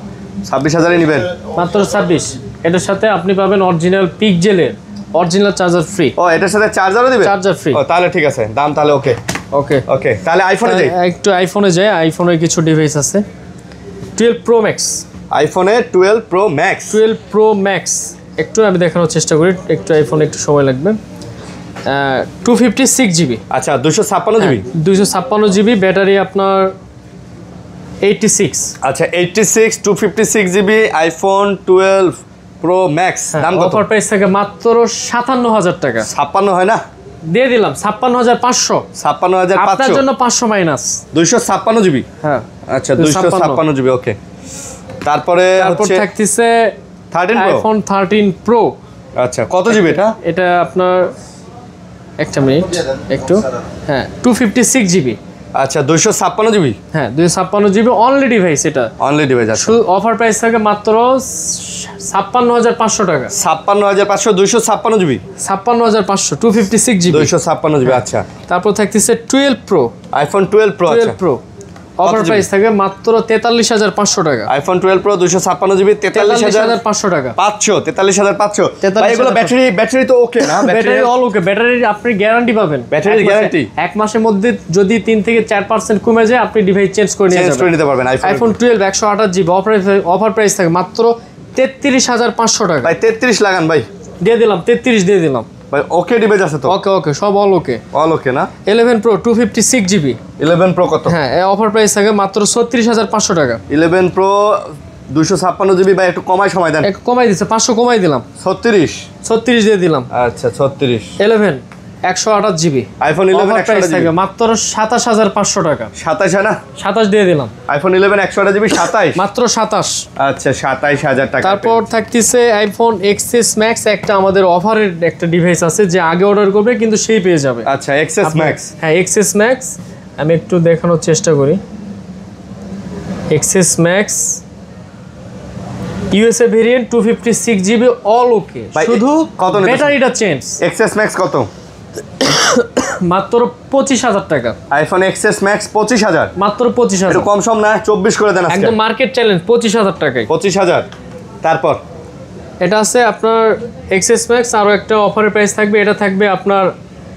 [SPEAKER 1] 26000-এ নেবেন
[SPEAKER 2] মাত্র 26। এটার সাথে আপনি পাবেন অরিজিনাল পিক্সেলের অরিজিনাল চার্জার ফ্রি।
[SPEAKER 1] ও এটার সাথে চার্জারও দিবেন?
[SPEAKER 2] Charger free.
[SPEAKER 1] ও তাহলে ঠিক আছে, দাম তাহলে ওকে
[SPEAKER 2] ওকে
[SPEAKER 1] ওকে। তাহলে আইফোনে যাই,
[SPEAKER 2] একটু আইফোনে যাই। আইফোনের কিছু ডিভাইস আছে 12 প্রো ম্যাক্স,
[SPEAKER 1] আইফোনে 12 প্রো ম্যাক্স।
[SPEAKER 2] 12 প্রো ম্যাক্স একটু আমি দেখানোর চেষ্টা করি, একটু আইফোনে একটু সময় লাগবে। 256 জিবি,
[SPEAKER 1] আচ্ছা 256 জিবি,
[SPEAKER 2] 256 জিবি ব্যাটারি, আপনার 86।
[SPEAKER 1] আচ্ছা 86 256 জিবি আইফোন 12 প্রো ম্যাক্স। দাম কত?
[SPEAKER 2] অফার প্রাইস থাকে মাত্র 57000 টাকা,
[SPEAKER 1] 56 হয় না?
[SPEAKER 2] দিয়ে দিলাম 56500,
[SPEAKER 1] 56500
[SPEAKER 2] আপনার জন্য 500 মাইনাস।
[SPEAKER 1] 256 জিবি,
[SPEAKER 2] হ্যাঁ
[SPEAKER 1] আচ্ছা 256 জিবি ওকে। তারপর হচ্ছে
[SPEAKER 2] থাকতেছে
[SPEAKER 1] 13 প্রো,
[SPEAKER 2] আইফোন 13 প্রো।
[SPEAKER 1] আচ্ছা কত জিবি এটা?
[SPEAKER 2] এটা আপনার একটা মিনিট একটু, হ্যাঁ 256 জিবি,
[SPEAKER 1] আচ্ছা 256 জিবি,
[SPEAKER 2] হ্যাঁ 256 জিবি অনলি ডিভাইস। এটা
[SPEAKER 1] অনলি ডিভাইস আছে।
[SPEAKER 2] শুধু অফার প্রাইস থাকে মাত্র 56500 টাকা,
[SPEAKER 1] 56500 256 জিবি,
[SPEAKER 2] 56500 256 জিবি,
[SPEAKER 1] 256 জিবি আচ্ছা।
[SPEAKER 2] তারপর থাকতেছে 12 প্রো,
[SPEAKER 1] আইফোন 12 প্রো, আচ্ছা
[SPEAKER 2] 12 প্রো অফার প্রাইস থাকে মাত্র 43500 টাকা,
[SPEAKER 1] আইফোন 12 প্রো 256 জিবি
[SPEAKER 2] 43500 টাকা,
[SPEAKER 1] 43500 ভাই। এগুলো ব্যাটারি তো ওকে না?
[SPEAKER 2] ব্যাটারি অল ওকে, ব্যাটারি আপনি গ্যারান্টি পাবেন,
[SPEAKER 1] ব্যাটারির গ্যারান্টি
[SPEAKER 2] এক মাসের মধ্যে যদি 3 থেকে 4% কমে যায় আপনি ডিভাইস চেঞ্জ করে
[SPEAKER 1] নিতে পারবেন।
[SPEAKER 2] আইফোন 12 128 জিবি অফার প্রাইস থাকে মাত্র 33500 টাকা।
[SPEAKER 1] ভাই 33 লাগান ভাই,
[SPEAKER 2] দিয়ে দিলাম 33 দিয়ে দিলাম
[SPEAKER 1] ভাই। ওকে ডিভাইস আছে তো?
[SPEAKER 2] ওকে ওকে সব অল ওকে,
[SPEAKER 1] অল ওকে না?
[SPEAKER 2] 11 প্রো 256 জিবি,
[SPEAKER 1] 11 প্রো কত?
[SPEAKER 2] হ্যাঁ অফার প্রাইস থাকে মাত্র 36500 টাকা।
[SPEAKER 1] 11 প্রো 256 জিবি ভাই, একটু কমাই সময় দেন।
[SPEAKER 2] একটু কমাই দিচ্ছে, 500 কমাই দিলাম,
[SPEAKER 1] 36
[SPEAKER 2] দিয়ে দিলাম।
[SPEAKER 1] আচ্ছা 36
[SPEAKER 2] 11 128 জিবি
[SPEAKER 1] আইফোন 11
[SPEAKER 2] প্রাইস
[SPEAKER 1] 128
[SPEAKER 2] থাকে
[SPEAKER 1] জিবি
[SPEAKER 2] মাত্র 27500 টাকা,
[SPEAKER 1] 27 হয় না?
[SPEAKER 2] 27 দিয়ে দিলাম।
[SPEAKER 1] আইফোন 11 128 জিবি 27,
[SPEAKER 2] মাত্র 27।
[SPEAKER 1] আচ্ছা 27000 টাকা।
[SPEAKER 2] তারপর থাকতেছে আইফোন এক্সএস ম্যাক্স, একটা আমাদের অফারের একটা ডিভাইস আছে যে আগে অর্ডার করবে কিন্তু সেই পেয়ে যাবে।
[SPEAKER 1] আচ্ছা এক্সএস ম্যাক্স,
[SPEAKER 2] হ্যাঁ এক্সএস ম্যাক্স আমি একটু দেখানোর চেষ্টা করি। XS max USA variant 256 GB all ওকে, শুধু
[SPEAKER 1] কত
[SPEAKER 2] ব্যাটারিটা চেঞ্জ।
[SPEAKER 1] এক্সএস ম্যাক্স কত?
[SPEAKER 2] মাত্র 25000 টাকা।
[SPEAKER 1] আইফোন এক্সএস ম্যাক্স 25000,
[SPEAKER 2] মাত্র 25000,
[SPEAKER 1] একটু কম সম না? 24 করে দেন আজকে,
[SPEAKER 2] একদম মার্কেট চ্যালেঞ্জ 25000 টাকায়।
[SPEAKER 1] 25000। তারপর
[SPEAKER 2] এটা আছে আপনার এক্সএস ম্যাক্স, আরও একটা অফারের প্রাইস থাকবে, এটা থাকবে আপনার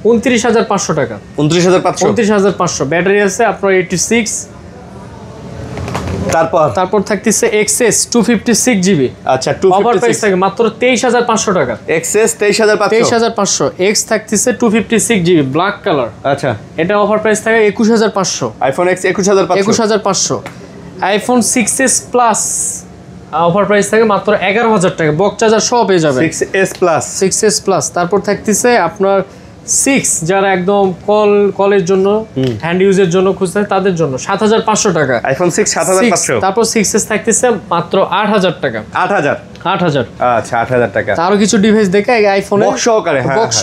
[SPEAKER 2] 29500 টাকা,
[SPEAKER 1] 29500,
[SPEAKER 2] 29500 ব্যাটারি আছে আপনার 86। তারপর থাকতেছে এক্সএস 256 জিবি,
[SPEAKER 1] আচ্ছা
[SPEAKER 2] অফার প্রাইস থাকে মাত্র 23500 টাকা,
[SPEAKER 1] এক্সএস 23500,
[SPEAKER 2] এক্স থাকতেছে 256 জিবি ব্ল্যাক কালার,
[SPEAKER 1] আচ্ছা
[SPEAKER 2] এটা অফার প্রাইস থাকে 21500,
[SPEAKER 1] iPhone x 21500,
[SPEAKER 2] iPhone 6s plus offer price থাকে মাত্র 11000 টাকা, বক্স চার্জার সহ পেয়ে যাবেন। 6s প্লাস তারপর থাকতেছে আপনার 6 যারা একদম কলের জন্য হ্যান্ড ইউজের জন্য খুঁজছেন তাদের জন্য 7500 টাকা,
[SPEAKER 1] আইফোন 6 7500।
[SPEAKER 2] তারপর 6s থাকতেছে মাত্র 8000 টাকা,
[SPEAKER 1] 8000, আচ্ছা 8000 টাকা।
[SPEAKER 2] আরো কিছু ডিভাইস দেখে আইফোনে
[SPEAKER 1] বক্স সহকারে, হ্যাঁ
[SPEAKER 2] বক্স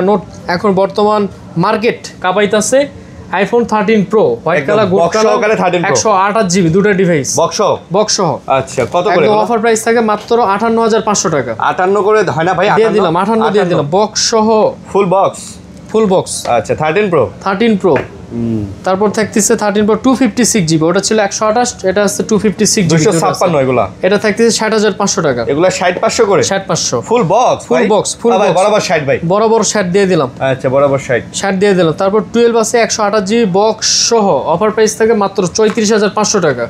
[SPEAKER 2] নোট এখন বর্তমান মার্কেট কাপাইতাছে iPhone 13 pro white colour gold colour 128 GB দুটো ডিভাইস বক্স সহ।
[SPEAKER 1] আচ্ছা কত করে?
[SPEAKER 2] একদম অফার প্রাইস থাকে মাত্র 58500 টাকা।
[SPEAKER 1] 58 করে হয় না ভাই?
[SPEAKER 2] দিয়ে দিলাম 58 দিয়ে দিলাম বক্স সহ,
[SPEAKER 1] ফুল বক্স
[SPEAKER 2] ফুল বক্স।
[SPEAKER 1] আচ্ছা 13 প্রো।
[SPEAKER 2] 13 প্রো। তারপর থাকতেছে 13 প্রো 256 জিবি, ওটা ছিল 128, এটা হচ্ছে 256 জিবি।
[SPEAKER 1] 256 এগুলা।
[SPEAKER 2] এটা থাকতেছে 60500 টাকা।
[SPEAKER 1] এগুলা 60500 করে?
[SPEAKER 2] 60500
[SPEAKER 1] full box.
[SPEAKER 2] Full box full box
[SPEAKER 1] বরাবর 60 ভাই।
[SPEAKER 2] বরাবর 60 দিয়ে দিলাম।
[SPEAKER 1] আচ্ছা বরাবর 60
[SPEAKER 2] দিয়ে দিলাম। তারপর 12 আছে 128 জিবি বক্স সহ, অফার প্রাইস থাকে মাত্র 34500 টাকা।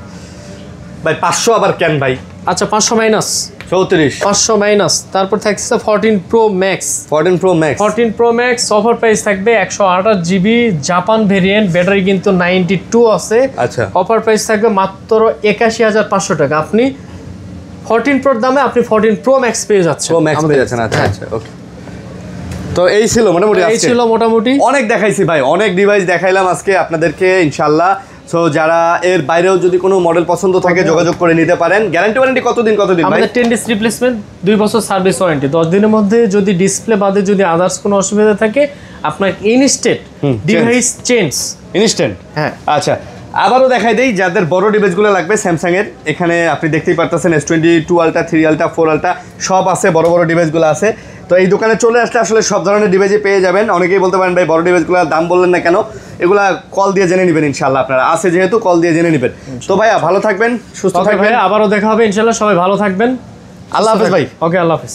[SPEAKER 1] ভাই 500 আবার কেন ভাই?
[SPEAKER 2] আচ্ছা 500 মাইনাস
[SPEAKER 1] 34
[SPEAKER 2] 500 মাইনাস। তারপর থাকছে 14 pro max.
[SPEAKER 1] 14 pro max.
[SPEAKER 2] 14 pro max offer price থাকবে 128 জিবি জাপান ভেরিয়েন্ট, ব্যাটারি কিন্তু 92 আছে।
[SPEAKER 1] আচ্ছা
[SPEAKER 2] অফার প্রাইস থাকবে মাত্র 81500 টাকা। আপনি 14 প্রোর দামে আপনি 14 প্রো ম্যাক্স পেয়ে যাচ্ছেন।
[SPEAKER 1] প্রো ম্যাক্স পেয়ে যাচ্ছেন। আচ্ছা আচ্ছা ওকে। তো এই ছিল মোটামুটি আজকে।
[SPEAKER 2] এই ছিল মোটামুটি।
[SPEAKER 1] অনেক দেখাইছি ভাই, অনেক ডিভাইস দেখাইলাম আজকে আপনাদেরকে ইনশাআল্লাহ। সো যারা এর বাইরেও যদি কোনো মডেল পছন্দ থাকে যোগাযোগ করে নিতে পারেন। গ্যারান্টি ওয়ারেন্টি কতদিন ভাই?
[SPEAKER 2] আমাদের 10 ডেজ রিপ্লেসমেন্ট, 2 বছর সার্ভিস ওয়ারেন্টি। 10 দিনের মধ্যে যদি ডিসপ্লে বাদে যদি আদার্স কোনো অসুবিধা থাকে আপনার ইনস্ট্যান্ট ডিভাইস চেঞ্জ।
[SPEAKER 1] ইনস্ট্যান্ট?
[SPEAKER 2] হ্যাঁ।
[SPEAKER 1] আচ্ছা আবারও দেখাই দেই যাদের বড় ডিভাইসগুলো লাগবে স্যামসাং এর, এখানে আপনি দেখতেই পারতেছেন S22 আলট্রা, 3 আলট্রা, 4 আলট্রা সব আছে, বড় বড় ডিভাইসগুলো আছে। তো এই দোকানে চলে আসলে আসলে সব ধরনের ডিভাইসই পেয়ে যাবেন। অনেকেই বলতে পারেন ভাই বড় ডিভাইসগুলোর দাম বললেন না কেন? এগুলা কল দিয়ে জেনে নেবেন ইনশাআল্লাহ, আপনারা আছে যেহেতু কল দিয়ে জেনে নেবেন। তো ভাইয়া ভালো থাকবেন, সুস্থ থাকবেন,
[SPEAKER 2] আবারও দেখা হবে ইনশাআল্লাহ। সবাই ভালো থাকবেন,
[SPEAKER 1] আল্লাহ হাফেজ ভাই।
[SPEAKER 2] ওকে আল্লাহ হাফেজ।